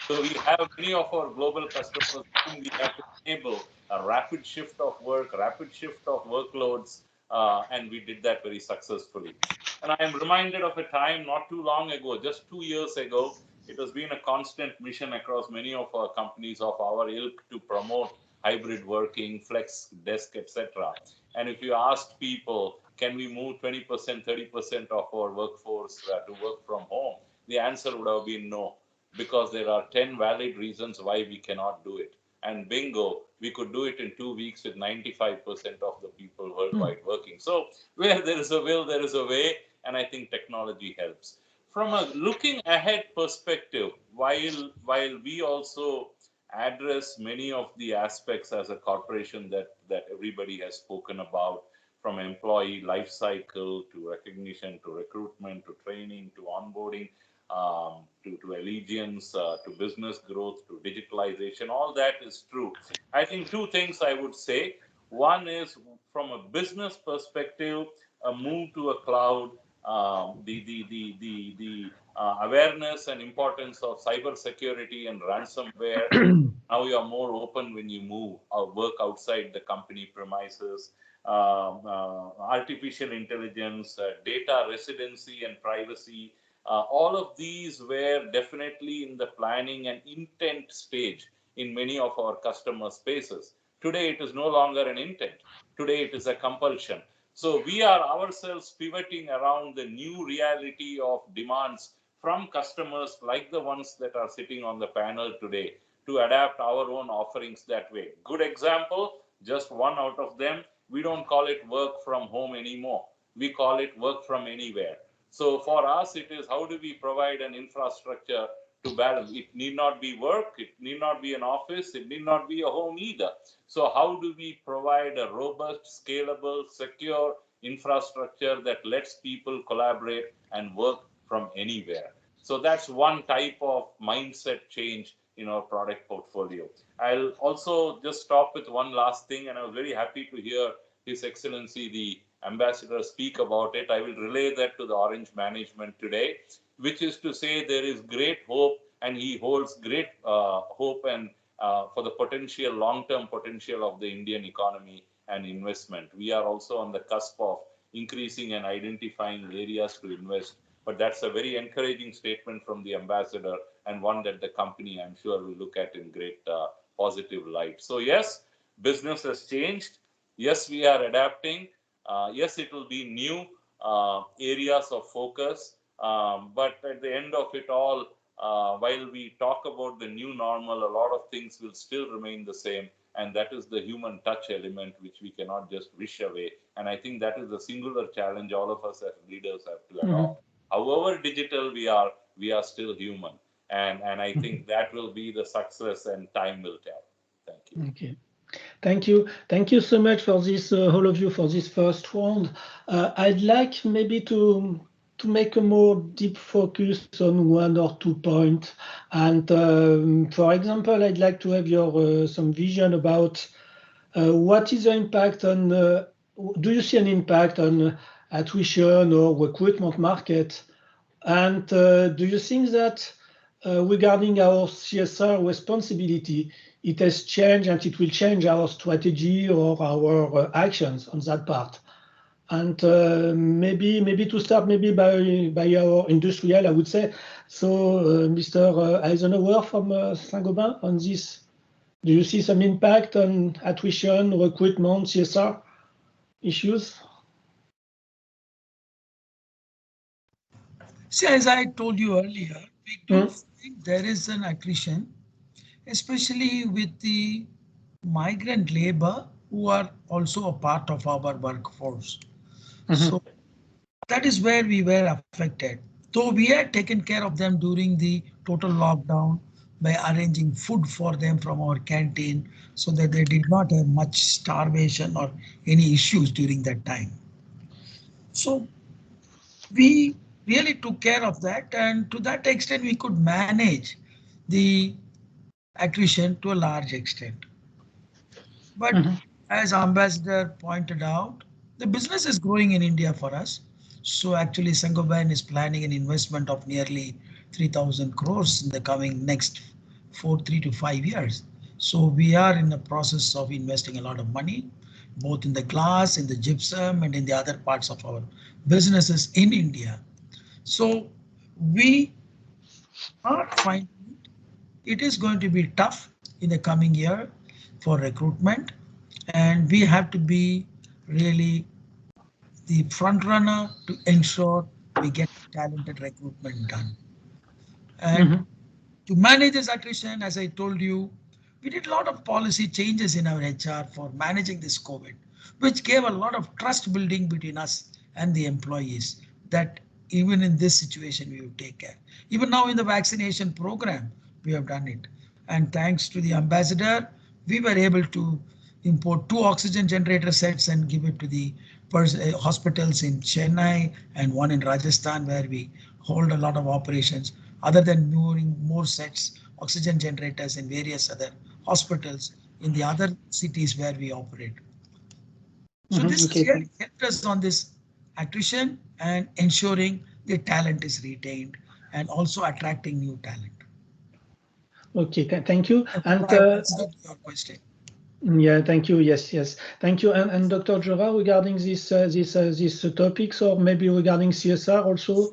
So we have many of our global customers whom we have to enable a rapid shift of work, rapid shift of workloads, and we did that very successfully. And I am reminded of a time not too long ago, just 2 years ago, it has been a constant mission across many of our companies of our ilk to promote hybrid working, flex desk, etc. And if you asked people, can we move 20%, 30% of our workforce to work from home? The answer would have been no, because there are 10 valid reasons why we cannot do it. And bingo, we could do it in 2 weeks with 95% of the people worldwide working. So where there is a will, there is a way. And I think technology helps. From a looking ahead perspective, while we also address many of the aspects as a corporation that everybody has spoken about, from employee life cycle to recognition to recruitment to training to onboarding, to allegiance, to business growth, to digitalization, all that is true. I think two things I would say. One is from a business perspective, a move to a cloud The awareness and importance of cyber security and ransomware. Now you are more open when you move or work outside the company premises. Artificial intelligence, data residency and privacy, all of these were definitely in the planning and intent stage in many of our customer spaces. Today, it is no longer an intent. Today, it is a compulsion. So we are ourselves pivoting around the new reality of demands from customers like the ones that are sitting on the panel today to adapt our own offerings that way. Good example, just one out of them. We don't call it work from home anymore. We call it work from anywhere. So for us, it is how do we provide an infrastructure to balance? It need not be work, it need not be an office, it need not be a home either. So how do we provide a robust, scalable, secure infrastructure that lets people collaborate and work from anywhere? So that's one type of mindset change in our product portfolio. I'll also just stop with one last thing, and I was very happy to hear His Excellency the Ambassador speak about it. I will relay that to the Orange management today, which is to say there is great hope, and he holds great hope and for the potential, long-term potential of the Indian economy and investment. We are also on the cusp of increasing and identifying areas to invest. But that's a very encouraging statement from the ambassador, and one that the company, I'm sure, will look at in great positive light. So yes, business has changed. Yes, we are adapting. Yes, it will be new areas of focus. But at the end of it all, while we talk about the new normal, a lot of things will still remain the same. And that is the human touch element, which we cannot just wish away. And I think that is the singular challenge all of us as leaders have to adopt. However digital we are still human. And I think that will be the success, and time will tell. Thank you. Okay. Thank you. Thank you so much for this, all of you, for this first round. I'd like maybe to make a more deep focus on one or 2 points. And for example, I'd like to have your some vision about what is the impact on, do you see an impact on attrition or recruitment market? And do you think that regarding our CSR responsibility, it has changed and it will change our strategy or our actions on that part? And maybe to start, maybe by our industrial, I would say. So, Mr. Eisenhower from Saint-Gobain on this, do you see some impact on attrition, recruitment, CSR issues? See, as I told you earlier, we do think there is an attrition, especially with the migrant labor who are also a part of our workforce. So that is where we were affected. Though we had taken care of them during the total lockdown by arranging food for them from our canteen so that they did not have much starvation or any issues during that time. So we really took care of that, and to that extent we could manage the attrition to a large extent. But as Ambassador pointed out, the business is growing in India for us. So actually Saint-Gobain is planning an investment of nearly 3,000 crores in the coming next 3 to 5 years. So we are in the process of investing a lot of money, both in the glass, in the gypsum, and in the other parts of our businesses in India. So we are finding it is going to be tough in the coming year for recruitment, and we have to be really the front runner to ensure we get talented recruitment done. And to manage this attrition, as I told you, we did a lot of policy changes in our HR for managing this COVID, which gave a lot of trust building between us and the employees, that even in this situation we will take care. Even now in the vaccination program, we have done it. And thanks to the ambassador, we were able to import 2 oxygen generator sets and give it to the hospitals in Chennai and one in Rajasthan, where we hold a lot of operations, other than moving more sets, oxygen generators in various other hospitals in the other cities where we operate. So this has really helped us on this attrition and ensuring the talent is retained and also attracting new talent. Okay, thank you. And your question. Yeah, thank you. Yes, yes, thank you. And Dr. Jova, regarding these topics, or maybe regarding CSR also.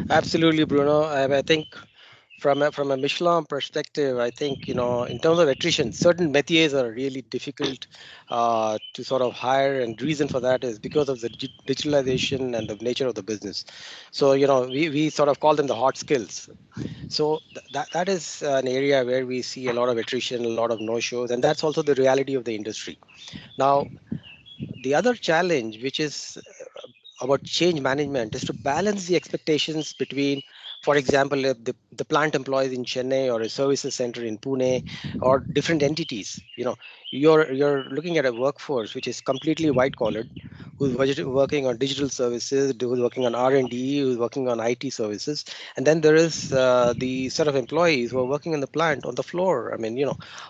Absolutely, Bruno. I think from a Michelin perspective, I think in terms of attrition, certain métiers are really difficult to sort of hire, and reason for that is because of the digitalization and the nature of the business. So we sort of call them the hot skills. So that is an area where we see a lot of attrition, a lot of no shows, and that's also the reality of the industry. Now, the other challenge, which is about change management, is to balance the expectations between, for example, if the plant employees in Chennai or a services center in Pune or different entities. You're looking at a workforce which is completely white collared, who's working on digital services, who's working on R&D, who's working on IT services, and then there is the set of employees who are working in the plant on the floor. I mean,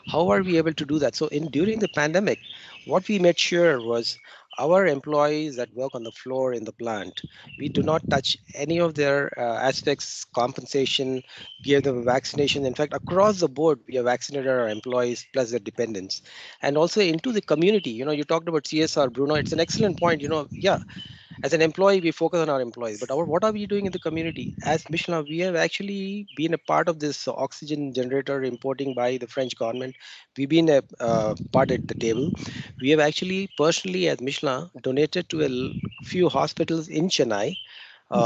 how are we able to do that? So during the pandemic, what we made sure was our employees that work on the floor in the plant, we do not touch any of their aspects, compensation, give them vaccination. In fact, across the board, we have vaccinated our employees plus their dependents. And also into the community, you talked about CSR, Bruno. It's an excellent point. Yeah, as an employee, we focus on our employees, but what are we doing in the community? As Michelin, we have actually been a part of this oxygen generator importing by the French government. We've been a part at the table. We have actually personally, as Michelin, donated to a few hospitals in Chennai,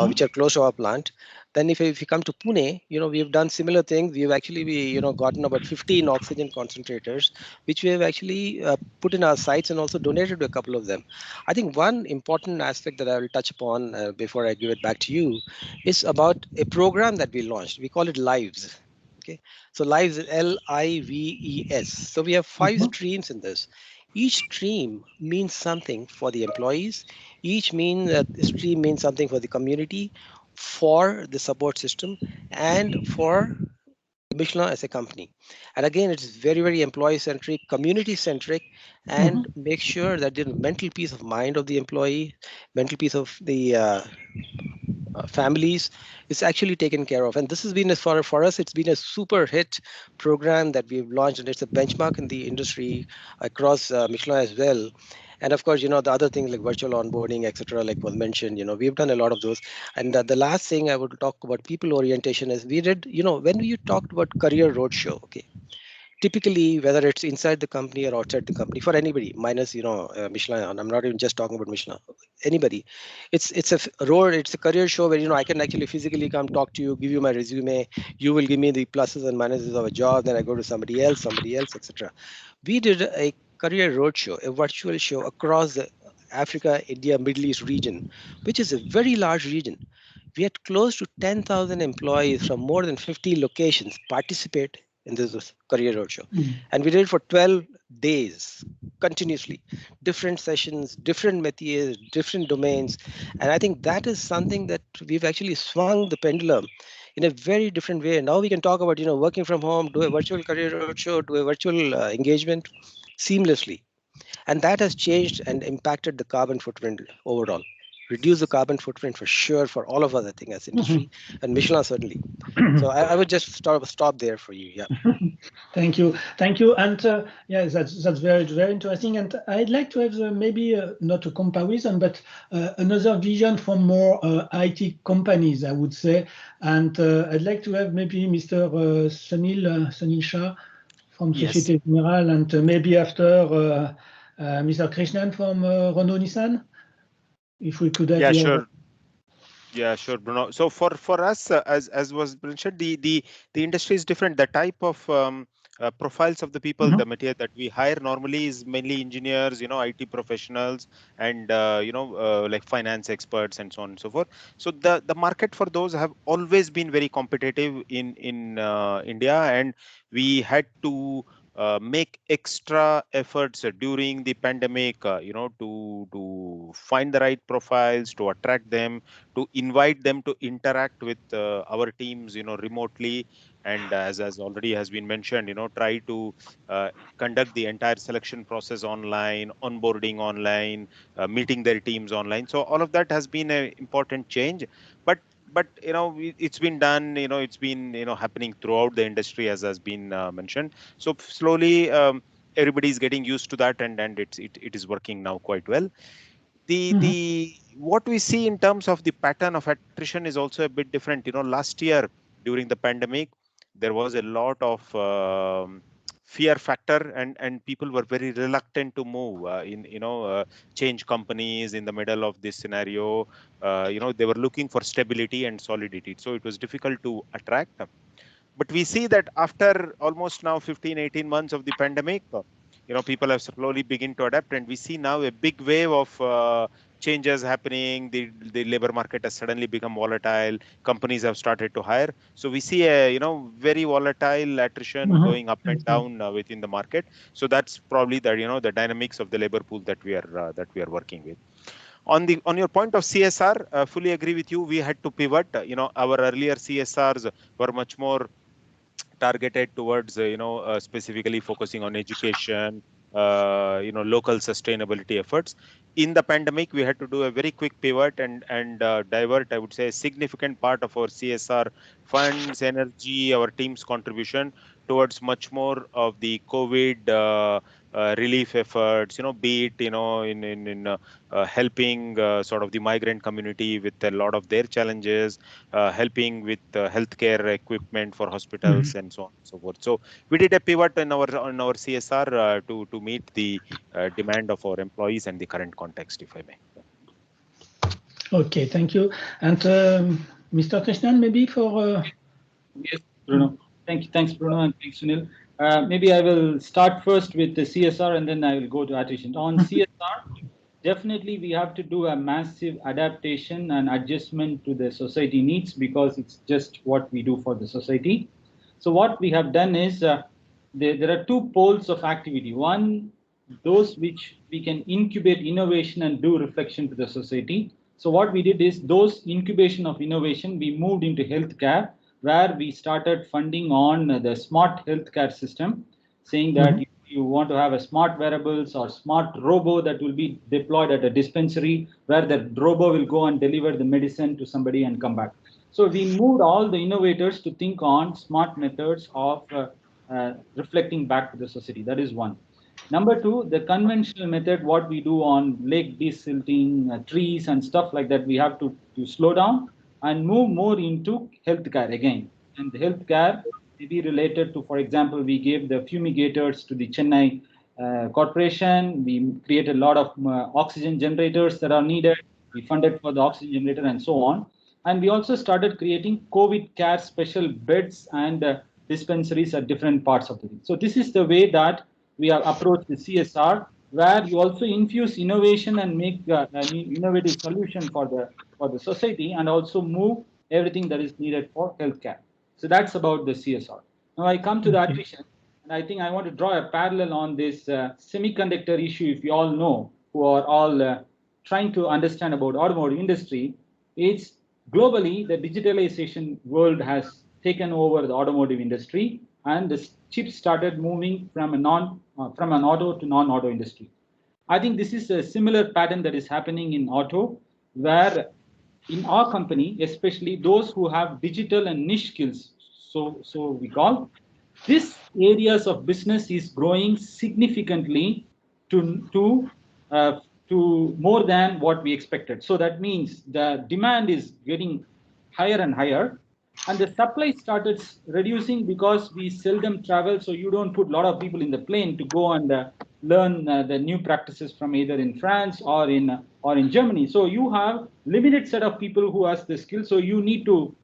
which are close to our plant. Then if you come to Pune, we've done similar things. We've actually gotten about 15 oxygen concentrators, which we have actually put in our sites and also donated to a couple of them. I think one important aspect that I will touch upon before I give it back to you is about a program that we launched. We call it Lives. Okay, so Lives is Lives. So we have 5 streams in this. Each stream means something for the employees. Each stream means something for the community, for the support system, and for Michelin as a company. And again, it's very, very employee centric, community centric, and make sure that the mental peace of mind of the employee, mental peace of the families is actually taken care of. And this has been, for us, it's been a super hit program that we've launched, and it's a benchmark in the industry across Michelin as well. And of course, the other things like virtual onboarding, etc., like was mentioned, we've done a lot of those. And the last thing I would talk about people orientation is we did, when we talked about career roadshow, okay, typically whether it's inside the company or outside the company, for anybody minus Michelin, and I'm not even just talking about Michelin, anybody, it's a role, it's a career show where I can actually physically come talk to you, give you my resume, you will give me the pluses and minuses of a job, then I go to somebody else, etc. We did a career roadshow, a virtual show across the Africa, India, Middle East region, which is a very large region. We had close to 10,000 employees from more than 50 locations participate in this career roadshow. And we did it for 12 days continuously, different sessions, different métiers, different domains. And I think that is something that we've actually swung the pendulum in a very different way. Now we can talk about, working from home, do a virtual career roadshow, do a virtual engagement seamlessly. And that has changed and impacted the carbon footprint overall. Reduce the carbon footprint for sure for all of us, I think, as industry, and Michelin certainly. So I would just stop there for you. Yeah. Thank you, and yeah, that's very, very interesting. And I'd like to have maybe not a comparison, but another vision from more IT companies, I would say. And I'd like to have maybe Mr. Sunil Shah from Société Générale, and maybe after Mr. Krishnan from Renault Nissan, if we could have. Yeah, sure. Yeah, sure, Bruno. So for us, as was mentioned, the industry is different. The type of profiles of the people, the material that we hire normally is mainly engineers, IT professionals, and like finance experts and so on and so forth. So the market for those have always been very competitive in India, and we had to make extra efforts during the pandemic, to find the right profiles, to attract them, to invite them to interact with our teams, remotely. And as already has been mentioned, try to conduct the entire selection process online, onboarding online, meeting their teams online. So all of that has been an important change. But it's been done. It's been happening throughout the industry, as has been mentioned. So slowly, everybody is getting used to that, and it is working now quite well. The what we see in terms of the pattern of attrition is also a bit different. Last year during the pandemic, there was a lot of fear factor, and people were very reluctant to move, change companies in the middle of this scenario. They were looking for stability and solidity, so it was difficult to attract. But we see that after almost now 15-18 months of the pandemic, people have slowly begin to adapt, and we see now a big wave of changes happening. The labor market has suddenly become volatile. Companies have started to hire, so we see a very volatile attrition going up and down within the market. So that's probably the dynamics of the labor pool that we are working with. On your point of CSR, fully agree with you. We had to pivot. Our earlier CSRs were much more targeted towards specifically focusing on education, local sustainability efforts. In the pandemic, we had to do a very quick pivot and divert, I would say, a significant part of our CSR funds, energy, our team's contribution towards much more of the COVID relief efforts, be it in helping sort of the migrant community with a lot of their challenges, helping with healthcare equipment for hospitals, and so on and so forth. So we did a pivot in our CSR to meet the demand of our employees and the current context, if I may. Okay, thank you. And Mr. Krishnan, maybe for yes, Bruno. Thanks, Bruno, and thanks, Sunil. Maybe I will start first with the CSR, and then I will go to attrition. On CSR, definitely we have to do a massive adaptation and adjustment to the society needs, because it's just what we do for the society. So what we have done is there are two poles of activity. One, those which we can incubate innovation and do reflection to the society. So what we did is those incubation of innovation, we moved into healthcare, where we started funding on the smart healthcare system, saying that you want to have a smart wearables or smart robo that will be deployed at a dispensary, where the robo will go and deliver the medicine to somebody and come back. So we moved all the innovators to think on smart methods of reflecting back to the society. That is one. Number two, the conventional method, what we do on lake desilting, trees and stuff like that, we have to slow down and move more into healthcare again. And the healthcare may be related to, for example, we gave the fumigators to the Chennai corporation. We created a lot of oxygen generators that are needed. We funded for the oxygen generator and so on. And we also started creating COVID care special beds and dispensaries at different parts of the world. So this is the way that we have approached the CSR, where you also infuse innovation and make an innovative solution for the society, and also move everything that is needed for healthcare. So that's about the CSR. Now I come to the attrition, and I think I want to draw a parallel on this semiconductor issue. If you all know, who are all trying to understand about automotive industry, it's globally the digitalization world has taken over the automotive industry, and the chips started moving from an auto to non-auto industry. I think this is a similar pattern that is happening in auto, where in our company, especially those who have digital and niche skills, so we call, this areas of business is growing significantly to more than what we expected. So that means the demand is getting higher and higher, and the supply started reducing because we seldom travel. So you don't put a lot of people in the plane to go and learn the new practices from either in France or in Germany. So you have limited set of people who has the skill. So you need to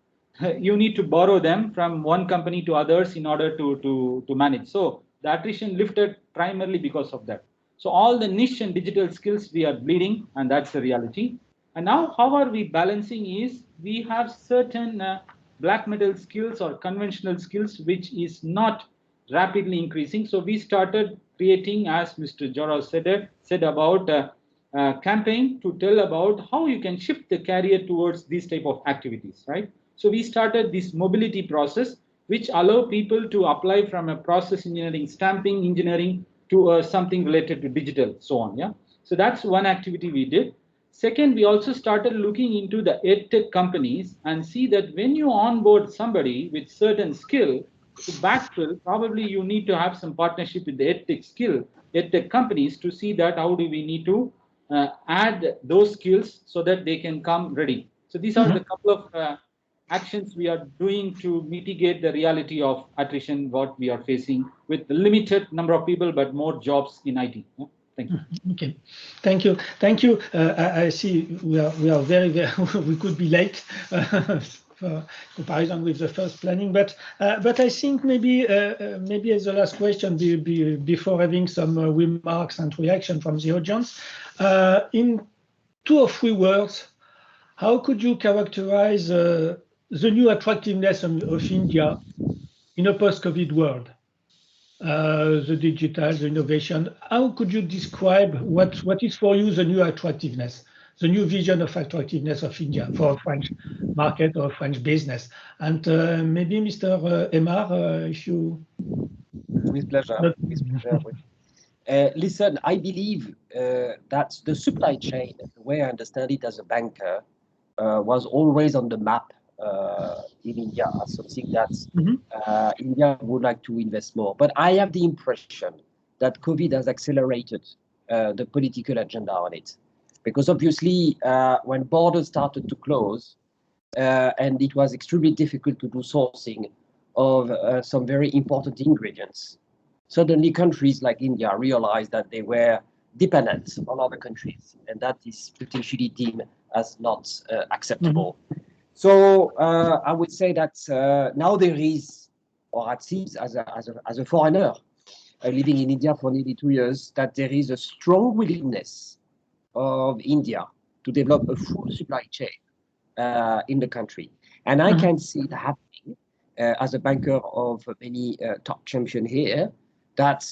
borrow them from one company to others in order to manage. So the attrition lifted primarily because of that. So all the niche and digital skills we are bleeding, and that's the reality. And now how are we balancing is we have certain black metal skills or conventional skills which is not rapidly increasing. So we started creating, as Mr. Jora said about campaign to tell about how you can shift the career towards these type of activities, right? So we started this mobility process, which allow people to apply from a process engineering, stamping engineering to something related to digital, so on. Yeah. So that's one activity we did. Second, we also started looking into the edtech companies and see that when you onboard somebody with certain skill, to backfill, probably you need to have some partnership with the edtech companies to see that how do we need to add those skills so that they can come ready. So these are the couple of actions we are doing to mitigate the reality of attrition, what we are facing with the limited number of people, but more jobs in IT. Yeah? Thank you. Okay, thank you. I see we are very we could be late for comparison with the first planning, but I think maybe as the last question before having some remarks and reaction from the audience, in 2 or 3 words, how could you characterize the new attractiveness of India in a post-COVID world? The digital, the innovation. How could you describe what is for you the new attractiveness, the new vision of attractiveness of India for a French market or French business? And maybe Mr. Emar, if you... With pleasure. Listen, I believe that the supply chain, the way I understand it as a banker, was always on the map in India as something that India would like to invest more. But I have the impression that COVID has accelerated the political agenda on it. Because obviously, when borders started to close, and it was extremely difficult to do sourcing of some very important ingredients, suddenly countries like India realized that they were dependent on other countries, and that is potentially deemed as not acceptable. So I would say that now there is, or it seems as a foreigner living in India for nearly 2 years, that there is a strong willingness of India to develop a full supply chain in the country. And I can see it happening as a banker of many top champions here, that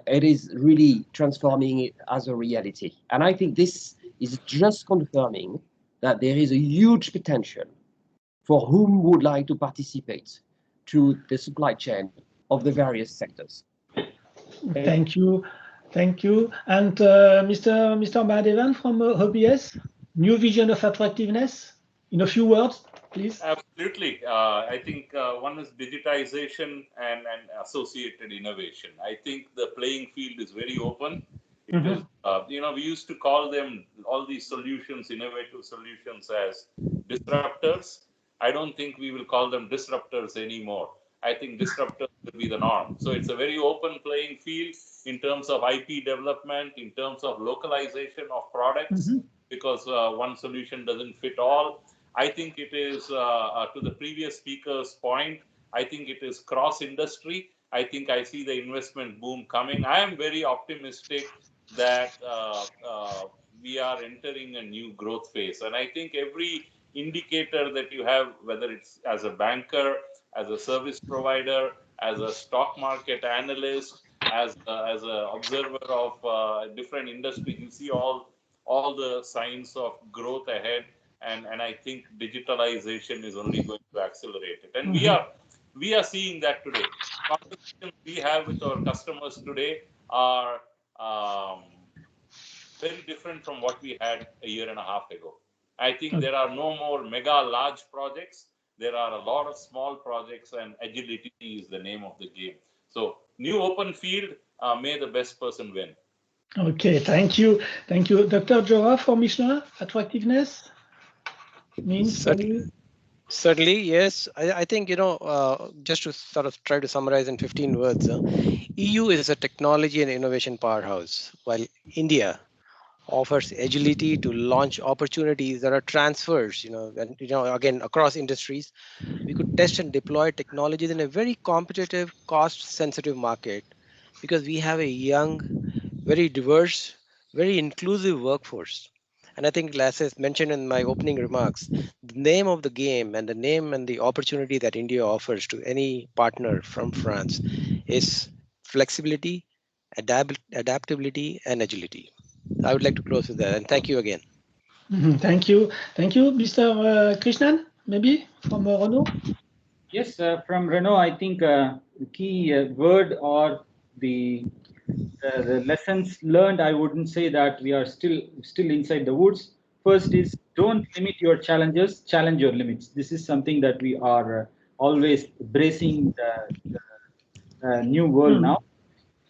it is really transforming it as a reality. And I think this is just confirming that there is a huge potential for whom would like to participate to the supply chain of the various sectors. Thank you. And Mr. Mahadevan from OBS, new vision of attractiveness in a few words, please. Absolutely. I think one is digitization and associated innovation. I think the playing field is very open. It is, we used to call them, all these solutions, innovative solutions, as disruptors. I don't think we will call them disruptors anymore. I think disruptors will be the norm. So it's a very open playing field in terms of IP development, in terms of localization of products, because one solution doesn't fit all. I think it is, to the previous speaker's point, I think it is cross-industry. I think I see the investment boom coming. I am very optimistic that we are entering a new growth phase. And I think every indicator that you have, whether it's as a banker, as a service provider, as a stock market analyst, as an observer of different industries, you see all the signs of growth ahead. And I think digitalization is only going to accelerate it. And we are seeing that today. Conversations we have with our customers today are very different from what we had a year and a half ago. I think there are no more mega large projects. There are a lot of small projects, and agility is the name of the game. So new open field, may the best person win. Okay, thank you. Dr. Jora, for Michelin, attractiveness means for you? Certainly, yes. I think, just to sort of try to summarize in 15 words, EU is a technology and innovation powerhouse, while India offers agility to launch opportunities that are transfers, and, again, across industries. We could test and deploy technologies in a very competitive, cost-sensitive market because we have a young, very diverse, very inclusive workforce. And I think, as I mentioned in my opening remarks, the name of the game and the name and the opportunity that India offers to any partner from France is flexibility, adaptability, and agility. I would like to close with that, and thank you again. Thank you. Thank you, Mr. Krishnan, maybe from Renault? Yes, from Renault, I think the key word or the lessons learned, I wouldn't say that we are still inside the woods. First is don't limit your challenges, challenge your limits. This is something that we are always bracing the new world now.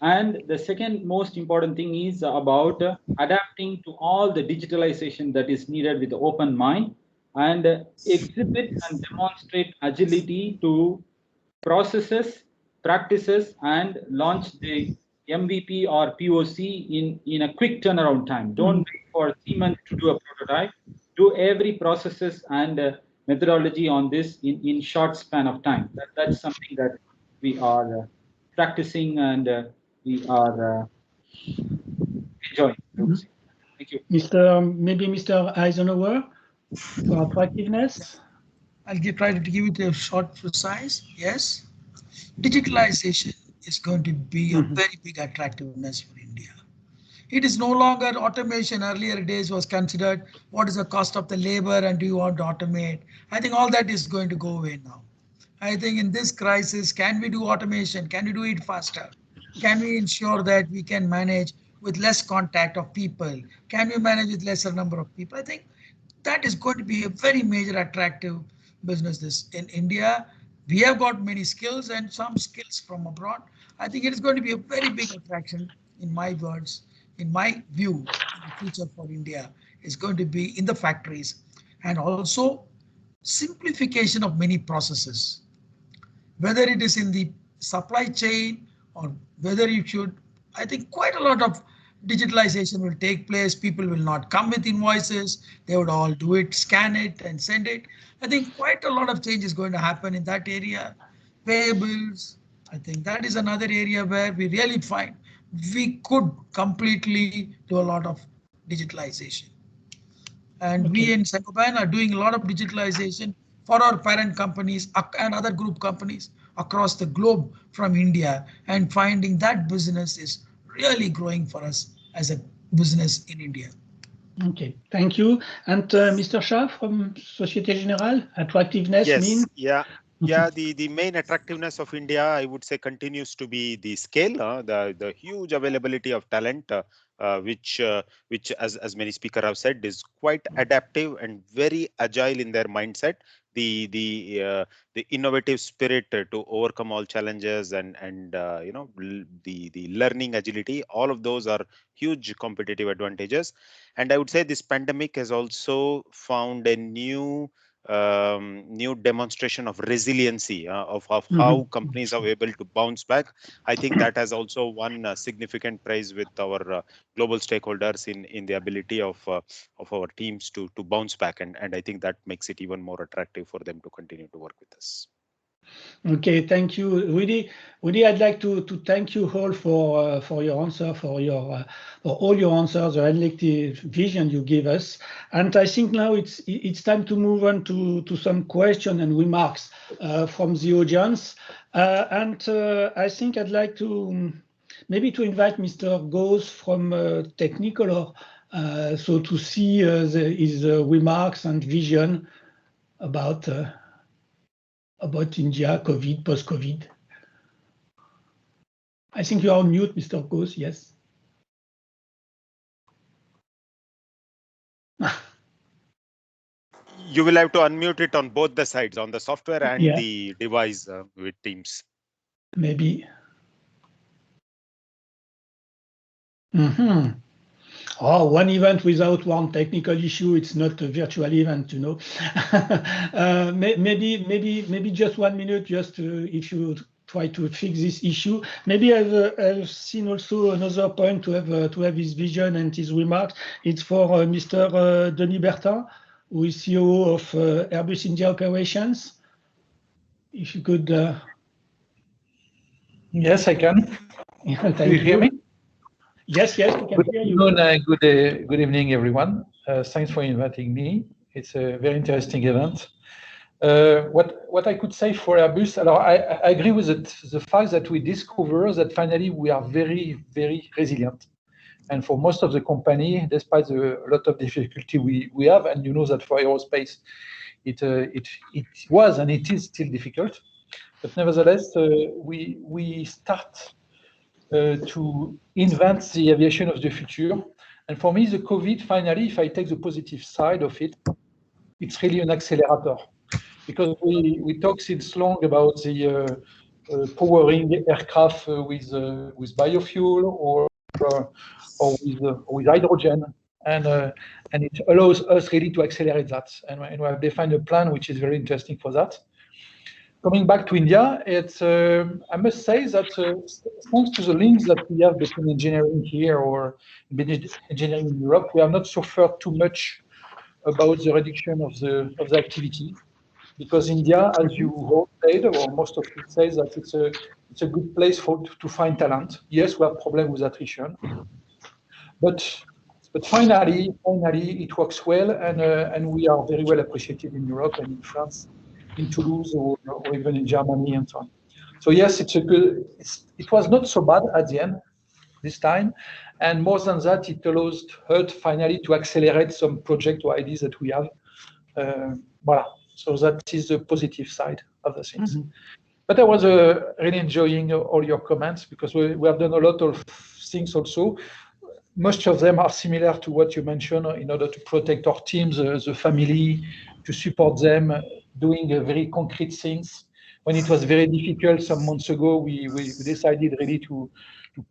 And the second most important thing is about adapting to all the digitalization that is needed with the open mind and exhibit and demonstrate agility to processes, practices, and launch the MVP or POC in a quick turnaround time. Don't wait for 3 months to do a prototype. Do every processes and methodology on this in short span of time. That's something that we are practicing and we are enjoying. Thank you. Maybe Mr. Eisenhower for attractiveness. I'll try to give it a short, precise. Yes, digitalization is going to be a very big attractiveness for India. It is no longer automation. Earlier days was considered what is the cost of the labor and do you want to automate? I think all that is going to go away now. I think in this crisis, can we do automation? Can we do it faster? Can we ensure that we can manage with less contact of people? Can we manage with lesser number of people? I think that is going to be a very major attractive business this in India. We have got many skills and some skills from abroad. I think it is going to be a very big attraction, in my words, in my view, in the future for India is going to be in the factories and also simplification of many processes, whether it is in the supply chain or whether you should, I think quite a lot of digitalization will take place. People will not come with invoices. They would all do it, scan it and send it. I think quite a lot of change is going to happen in that area. Payables, I think that is another area where we really find we could completely do a lot of digitalization. And we in Saint-Gobain are doing a lot of digitalization for our parent companies and other group companies across the globe from India, and finding that business is really growing for us as a business in India. Okay, thank you. And Mr. Shah from Societe Generale, attractiveness means? Yeah, the main attractiveness of India, I would say, continues to be the scale, the huge availability of talent, which as many speakers have said, is quite adaptive and very agile in their mindset. The innovative spirit to overcome all challenges and the learning agility, all of those are huge competitive advantages. And I would say this pandemic has also found a new demonstration of resiliency of how companies are able to bounce back. I think that has also won significant praise with our global stakeholders in the ability of our teams to bounce back, and I think that makes it even more attractive for them to continue to work with us. Okay, thank you. Really, I'd like to thank you all for your answer, for all your answers, the elective vision you give us. And I think now it's time to move on to some questions and remarks from the audience. I think I'd like to maybe to invite Mr. Gose from Technicolor, so to see his remarks and vision about India, COVID, post-COVID. I think you are on mute, Mr. Gose, yes. You will have to unmute it on both the sides, on the software and the device with Teams. Maybe. Oh, one event without one technical issue, it's not a virtual event, you know. Maybe just 1 minute, just if you try to fix this issue. Maybe I've seen also another point to have his vision and his remarks. It's for Mr. Denis Bertin, who is CEO of Airbus India Operations. If you could. Yes, I can. Thank Do you hear me? Yes, we can hear you. Good evening, everyone. Thanks for inviting me. It's a very interesting event. What I could say for Airbus, I agree with the fact that we discover that finally we are very, very resilient. And for most of the company, despite a lot of difficulty we have, and you know that for aerospace, it was and it is still difficult. But nevertheless, we start to invent the aviation of the future. And for me, the COVID, finally, if I take the positive side of it, it's really an accelerator. Because we talk since long about the powering aircraft with biofuel or with hydrogen, and it allows us really to accelerate that. And we have defined a plan which is very interesting for that. Coming back to India, it's I must say that thanks to the links that we have between engineering here or engineering in Europe, we have not suffered too much about the reduction of the activity, because India, as you all said, or most of you say, that it's a good place to find talent. Yes, we have problem with attrition, but finally it works well, and we are very well appreciated in Europe and in France, in Toulouse, or even in Germany and so on. So yes, it was not so bad at the end this time, and more than that, it allows us finally to accelerate some project or ideas that we have. Voilà. So that is the positive side of the things. But I was really enjoying all your comments, because we have done a lot of things also. Most of them are similar to what you mentioned, in order to protect our teams, the family, to support them, doing very concrete things. When it was very difficult some months ago, we decided really to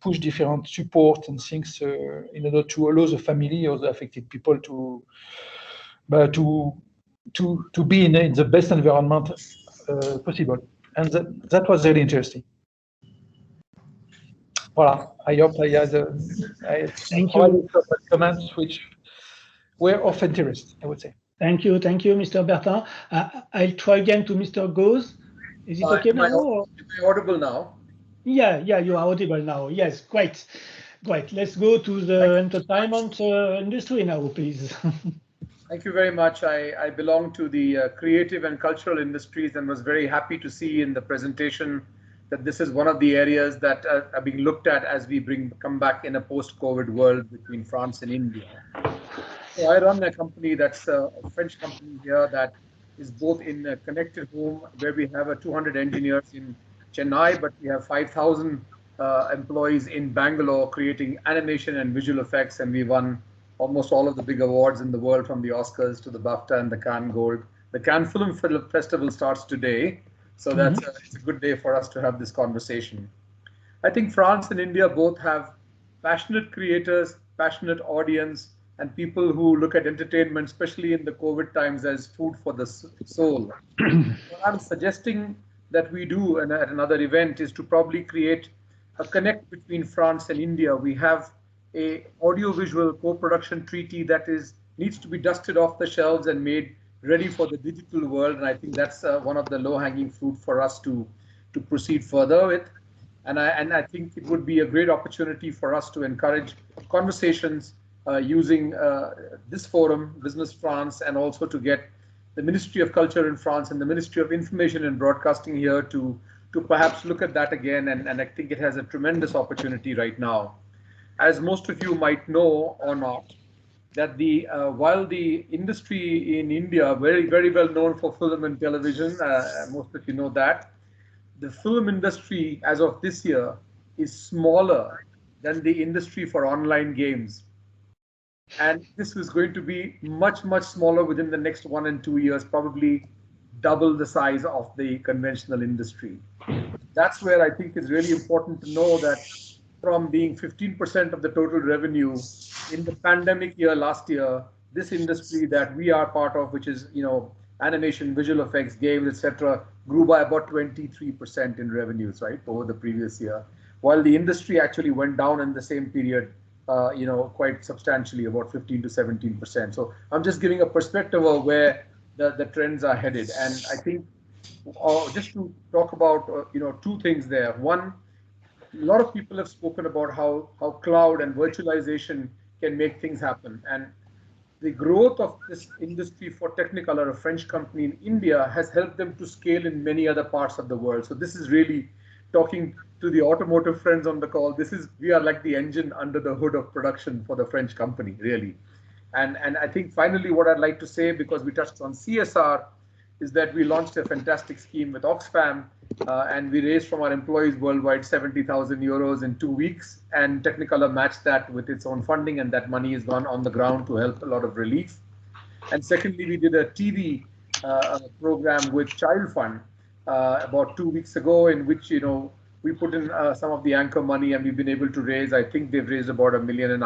push different support and things in order to allow the family or the affected people to be in the best environment possible. And that was really interesting. Voilà, I hope I had provided some comments which were of interest, I would say. Thank you, Mr. Bertin. I'll try again to Mr. Goes. Is it okay now? Am I audible now? Yeah, you are audible now. Yes, great. Let's go to the entertainment industry now, please. Thank you very much. I belong to the creative and cultural industries, and was very happy to see in the presentation that this is one of the areas that are being looked at as we come back in a post-COVID world between France and India. So I run a company that's a French company here that is both in a connected home, where we have 200 engineers in Chennai, but we have 5,000 employees in Bangalore creating animation and visual effects, and we won almost all of the big awards in the world, from the Oscars to the BAFTA and the Cannes Gold. The Cannes Film Festival starts today, so it's a good day for us to have this conversation. I think France and India both have passionate creators, passionate audience, and people who look at entertainment, especially in the COVID times, as food for the soul. What I'm suggesting that we do at another event is to probably create a connect between France and India. We have a audiovisual co-production treaty that needs to be dusted off the shelves and made ready for the digital world, and I think that's one of the low-hanging fruit for us to proceed further with. And I think it would be a great opportunity for us to encourage conversations using this forum, Business France, and also to get the Ministry of Culture in France and the Ministry of Information and Broadcasting here to perhaps look at that again, and I think it has a tremendous opportunity right now. As most of you might know or not, that while the industry in India, very, very well known for film and television, most of you know that, the film industry as of this year is smaller than the industry for online games. And this is going to be much, much smaller within the next 1 and 2 years, probably double the size of the conventional industry. That's where I think it's really important to know that from being 15% of the total revenue in the pandemic year last year, this industry that we are part of, which is animation, visual effects, games, etc., grew by about 23% in revenues, right, over the previous year, while the industry actually went down in the same period, quite substantially, about 15 to 17%. So I'm just giving a perspective of where the trends are headed, and I think just to talk about two things there. One, a lot of people have spoken about how cloud and virtualization can make things happen, and the growth of this industry for Technicolor, a French company in India, has helped them to scale in many other parts of the world. So this is really talking to the automotive friends on the call. We are like the engine under the hood of production for the French company, really. And I think finally what I'd like to say, because we touched on CSR, is that we launched a fantastic scheme with Oxfam, and we raised from our employees worldwide 70,000 euros in 2 weeks, and Technicolor matched that with its own funding, and that money is gone on the ground to help a lot of relief. And secondly, we did a TV program with Child Fund about 2 weeks ago, in which we put in some of the anchor money, and we've been able to raise. I think they've raised about €1.5 million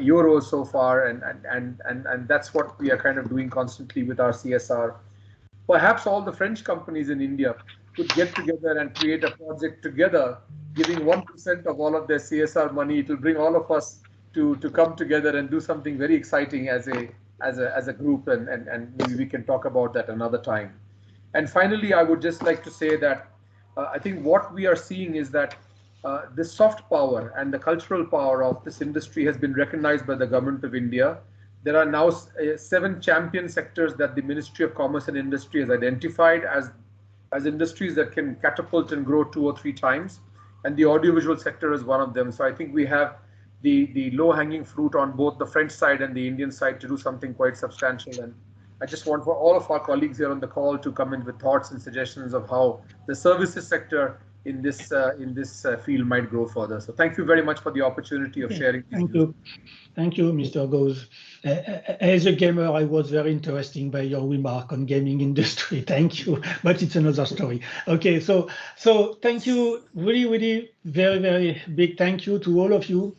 euros so far, and that's what we are kind of doing constantly with our CSR. Perhaps all the French companies in India could get together and create a project together, giving 1% of all of their CSR money. It will bring all of us to come together and do something very exciting as a group, and maybe we can talk about that another time. And finally, I would just like to say that I think what we are seeing is that the soft power and the cultural power of this industry has been recognized by the government of India. There are now 7 champion sectors that the Ministry of Commerce and Industry has identified as industries that can catapult and grow 2 or 3 times, and the audiovisual sector is one of them. So I think we have the low-hanging fruit on both the French side and the Indian side to do something quite substantial. And I just want for all of our colleagues here on the call to come in with thoughts and suggestions of how the services sector in this field might grow further. So thank you very much for the opportunity of sharing these views. Thank you, Mr. Goes. As a gamer, I was very interested by your remark on gaming industry. Thank you, but it's another story. Okay, so thank you, really, very, very big thank you to all of you,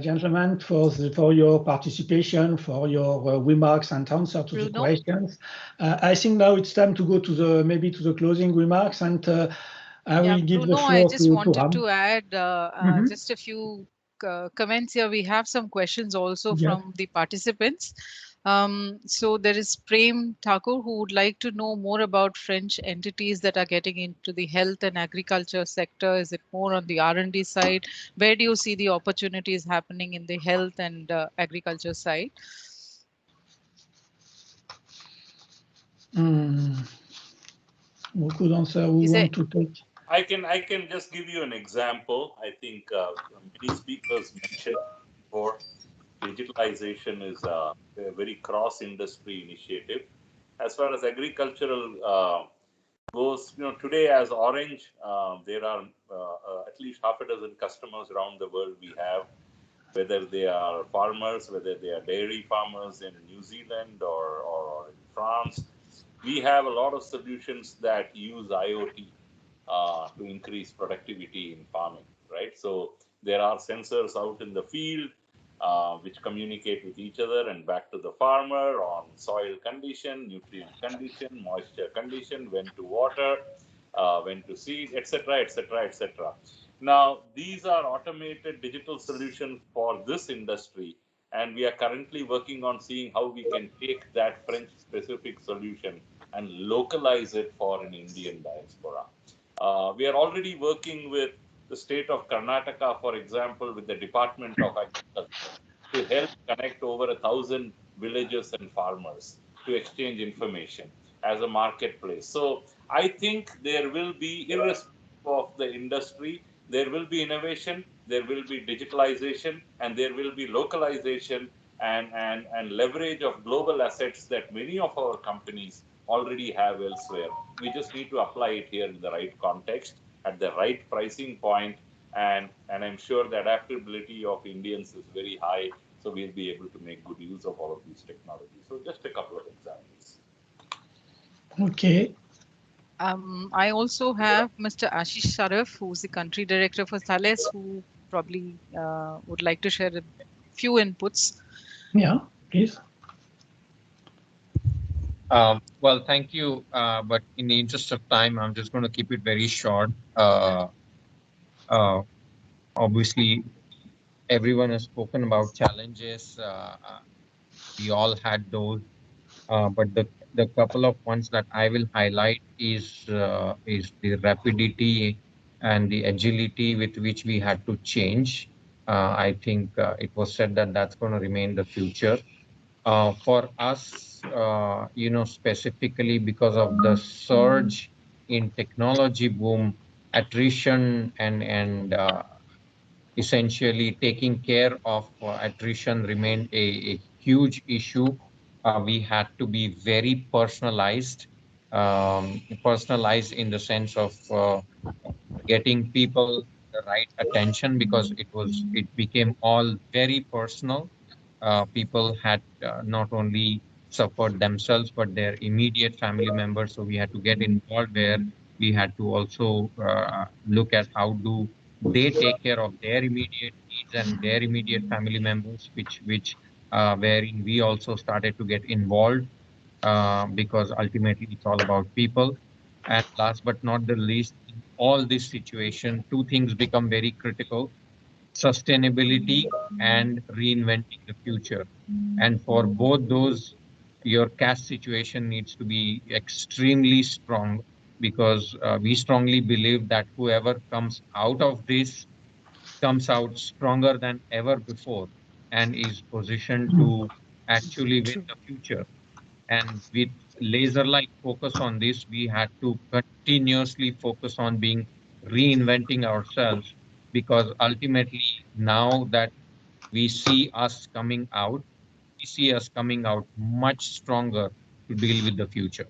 gentlemen, for your participation, for your remarks and answer to the questions. I think now it's time to go to the closing remarks, and I will give the floor I just to wanted Ram. to add just a few comments here. We have some questions also from the participants. So there is Prem Thakur, who would like to know more about French entities that are getting into the health and agriculture sector. Is it more on the R&D side? Where do you see the opportunities happening in the health and agriculture side? Who could answer? Who want to take? I can just give you an example. I think many speakers mentioned before, digitalization is a very cross-industry initiative. As far as agricultural goes, today as Orange, there are at least half a dozen customers around the world we have, whether they are farmers, whether they are dairy farmers in New Zealand or in France. We have a lot of solutions that use IoT to increase productivity in farming, right? So there are sensors out in the field which communicate with each other and back to the farmer on soil condition, nutrient condition, moisture condition, when to water, when to seed, etc., etc., etc. Now, these are automated digital solutions for this industry, and we are currently working on seeing how we can take that French-specific solution and localize it for an Indian diaspora. We are already working with the state of Karnataka, for example, with the Department of Agriculture to help connect over 1,000 villagers and farmers to exchange information as a marketplace. So I think there will be, irrespective of the industry, there will be innovation, there will be digitalization, and there will be localization and leverage of global assets that many of our companies already have elsewhere. We just need to apply it here in the right context, at the right pricing point, and I'm sure the adaptability of Indians is very high, so we'll be able to make good use of all of these technologies. So just a couple of examples. Okay. I also have Mr. Ashish Sharaf, who's the country director for Thales, who probably would like to share a few inputs. Yeah, please. Well, thank you. But in the interest of time, I'm just going to keep it very short. Obviously, everyone has spoken about challenges. We all had those, but the couple of ones that I will highlight is the rapidity and the agility with which we had to change. I think it was said that that's going to remain the future. For us, specifically because of the surge in technology boom, attrition and essentially taking care of attrition remained a huge issue. We had to be very personalized in the sense of getting people the right attention because it became all very personal. People had not only suffered themselves but their immediate family members. So we had to get involved where we had to also look at how do they take care of their immediate needs and their immediate family members, which wherein we also started to get involved because ultimately it's all about people. And last but not the least, in all this situation, two things become very critical: sustainability and reinventing the future. And for both those, your cash situation needs to be extremely strong because we strongly believe that whoever comes out of this comes out stronger than ever before and is positioned to actually win True. the future. And with laser-like focus on this, we had to continuously focus on being reinventing ourselves because ultimately now that we see us coming out, we see us coming out much stronger to deal with the future.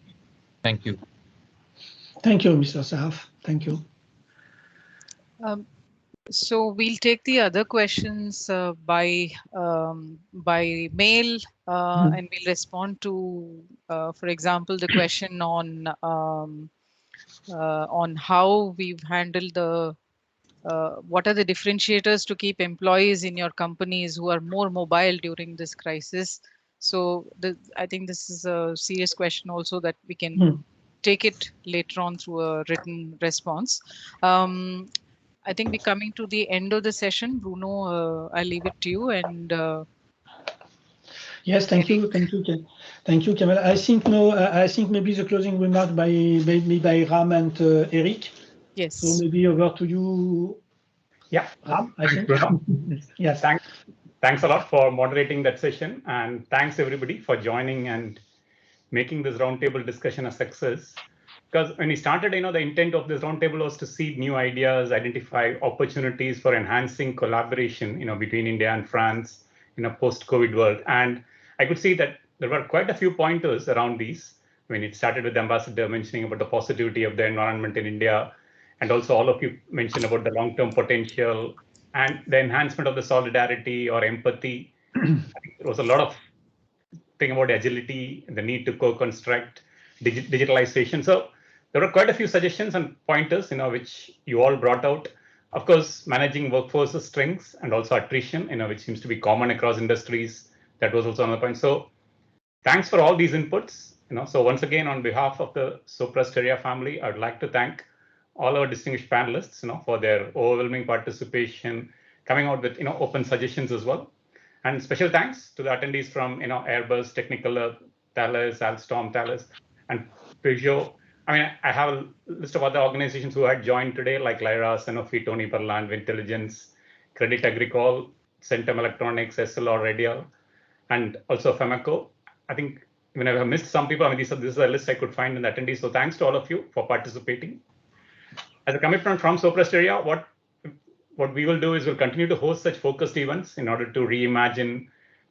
Thank you. Thank you, Mr. Saf. Thank you. Um, so we'll take the other questions by mail, and we'll respond to, for example, the question on how we've handled the what are the differentiators to keep employees in your companies who are more mobile during this crisis. So I think this is a serious question also that we can take it later on through a written response. I think we're coming to the end of the session. Bruno, I'll leave it to you. And yes, thank you, thank you, Kamala. I think no, I think maybe the closing remark by Ram and Eric. Yes. So maybe over to you. Yeah, Ram, I think. Bruno. Yes. Thanks a lot for moderating that session, and thanks everybody for joining and making this roundtable discussion a success. Because when we started, the intent of this roundtable was to seed new ideas, identify opportunities for enhancing collaboration, between India and France in a post-COVID world. And I could see that there were quite a few pointers around these. When it started with the ambassador mentioning about the positivity of the environment in India, and also all of you mentioned about the long-term potential and the enhancement of the solidarity or empathy. I think there was a lot of thing about agility, the need to co-construct, digitalization. So there were quite a few suggestions and pointers, which you all brought out. Of course, managing workforce strengths and also attrition, which seems to be common across industries. That was also another point. So thanks for all these inputs. So once again, on behalf of the Sopra Steria family, I'd like to thank all our distinguished panelists, for their overwhelming participation, coming out with, open suggestions as well. And special thanks to the attendees from, Airbus, Technicolor, Thales, Alstom, Thales, and Peugeot. I mean, I have a list of other organizations who had joined today, like Lyra, Sanofi, Tony Perland, Intelligence, Credit Agricole, Centum Electronics, SLR, Radial, and also Femeco. I think even if I have missed some people, this is a list I could find in the attendees. So thanks to all of you for participating. As a commitment from Sopra Steria, what we will do is we'll continue to host such focused events in order to reimagine,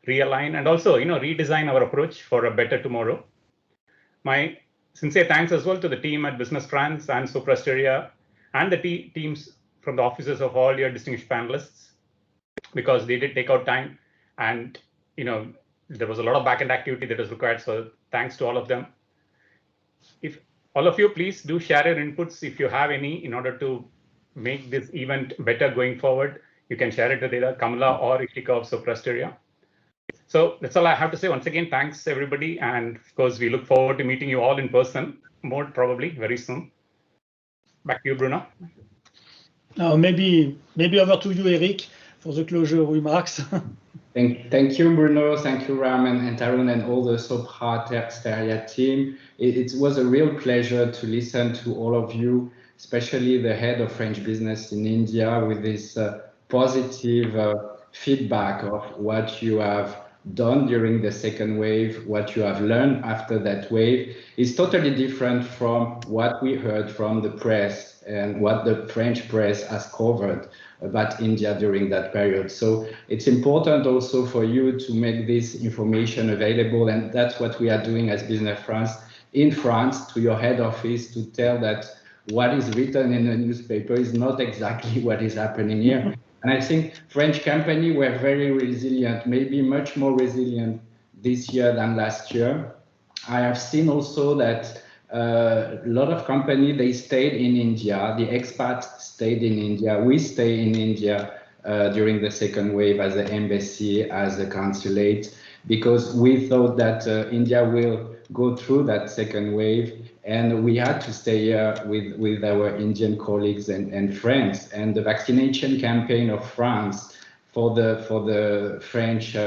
realign, and also redesign our approach for a better tomorrow. My sincere thanks as well to the team at Business France and Sopra Steria and the teams from the offices of all your distinguished panelists, because they did take out time and there was a lot of back-end activity that was required. So thanks to all of them. If all of you, please do share your inputs if you have any in order to make this event better going forward. You can share it with either Kamala or Ishika of Sopra Steria. So that's all I have to say. Once again, thanks everybody. And of course, we look forward to meeting you all in person, more probably very soon. Back to you, Bruno. Now, maybe over to you, Eric, for the closure remarks. Thank you, Bruno. Thank you, Ram and Tarun and all the Sopra Steria team. It was a real pleasure to listen to all of you, especially the head of French business in India, with this positive feedback of what you have done during the second wave, what you have learned after that wave, is totally different from what we heard from the press and what the French press has covered about India during that period. So it's important also for you to make this information available, and that's what we are doing as Business France in France to your head office, to tell that what is written in the newspaper is not exactly what is happening here. And I think French companies were very resilient, maybe much more resilient this year than last year. I have seen also that a lot of companies, they stayed in India. The expats stayed in India. We stay in India during the second wave as an embassy, as a consulate, because we thought that India will go through that second wave, and we had to stay here with our Indian colleagues and friends. And the vaccination campaign of France for the French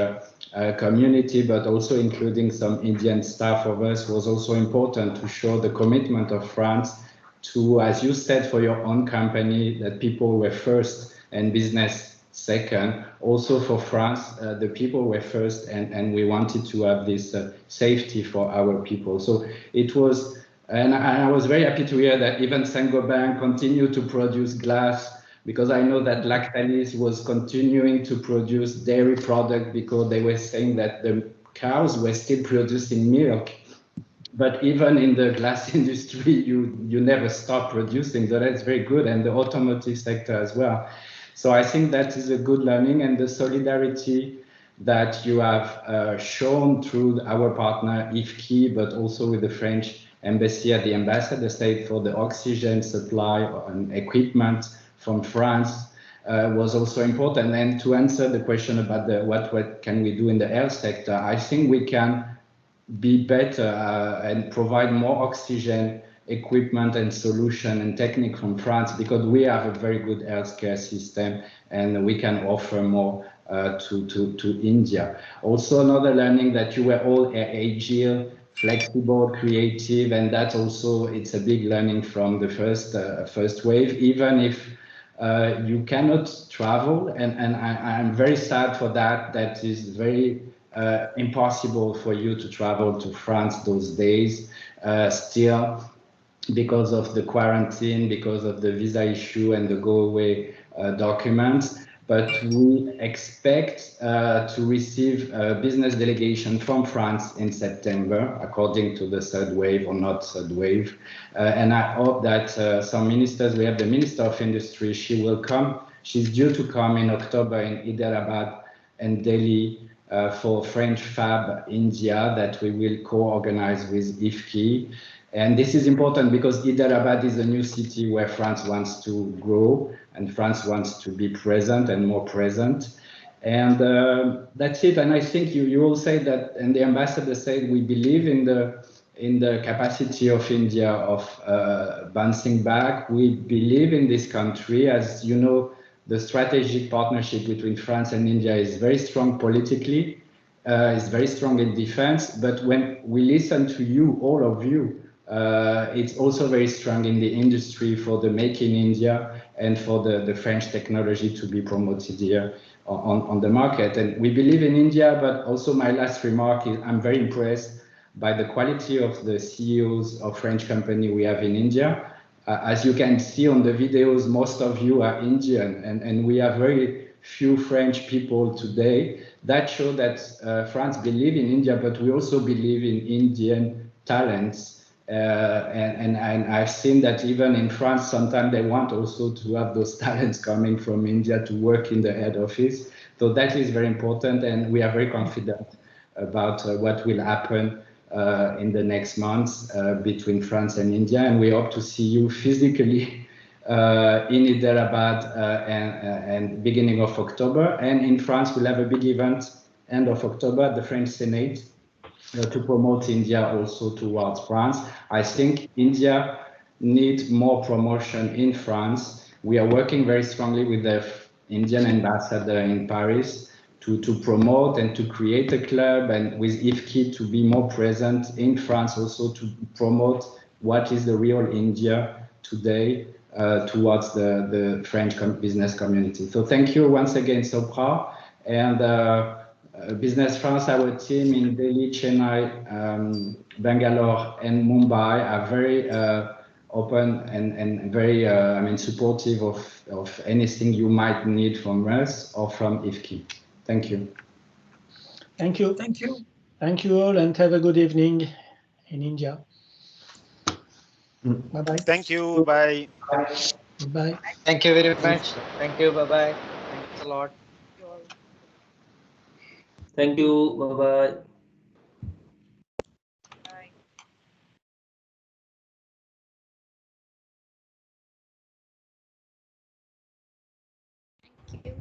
community, but also including some Indian staff of us, was also important to show the commitment of France to, as you said, for your own company, that people were first and business second. Also for France, the people were first, and we wanted to have this safety for our people. So it was, and I was very happy to hear that even Saint-Gobain continued to produce glass, because I know that Lactalis was continuing to produce dairy product, because they were saying that the cows were still producing milk. But even in the glass industry, you never stop producing. So that's very good, and the automotive sector as well. So I think that is a good learning, and the solidarity that you have shown through our partner IFKI, but also with the French embassy at the ambassador state for the oxygen supply and equipment from France was also important. And to answer the question about what can we do in the health sector, I think we can be better and provide more oxygen equipment and solution and technique from France, because we have a very good healthcare system and we can offer more to India. Also, another learning that you were all agile, flexible, creative, and that also, it's a big learning from the first wave, even if you cannot travel, and I'm very sad for that. That is very impossible for you to travel to France those days still, because of the quarantine, because of the visa issue and the go away documents. But we expect to receive a business delegation from France in September, according to the third wave or not third wave. And I hope that some ministers, we have the Minister of Industry, she will come. She's due to come in October in Hyderabad and Delhi for French Fab India, that we will co-organize with IFKI. And this is important because Hyderabad is a new city where France wants to grow and France wants to be present and more present. And that's it. And I think you all say that, and the ambassador said, we believe in the capacity of India of bouncing back. We believe in this country. As you know, the strategic partnership between France and India is very strong politically, is very strong in defense. But when we listen to you, all of you, it's also very strong in the industry for the Make in India and for the French technology to be promoted here on the market. And we believe in India, but also my last remark is I'm very impressed by the quality of the CEOs of French company we have in India. As you can see on the videos, most of you are Indian, and we have very few French people today. That shows that France believes in India, but we also believe in Indian talents. And I've seen that even in France, sometimes they want also to have those talents coming from India to work in the head office. So that is very important, and we are very confident about what will happen in the next months between France and India. And we hope to see you physically in Hyderabad and beginning of October. And in France, we'll have a big event end of October at the French Senate to promote India also towards France. I think India needs more promotion in France. We are working very strongly with the Indian ambassador in Paris to promote and to create a club, and with IFKI to be more present in France also to promote what is the real India today towards the French business community. So thank you once again, Sopra. And Business France, our team in Delhi, Chennai, Bangalore, and Mumbai are very open and very, supportive of anything you might need from us or from IFKI. Thank you. Thank you. Thank you. Thank you all, and have a good evening in India. Bye-bye. Thank you. Bye. Bye. Thank you very much. Thank you. Bye-bye. Thanks a lot. Thank you. Bye-bye. Thank you.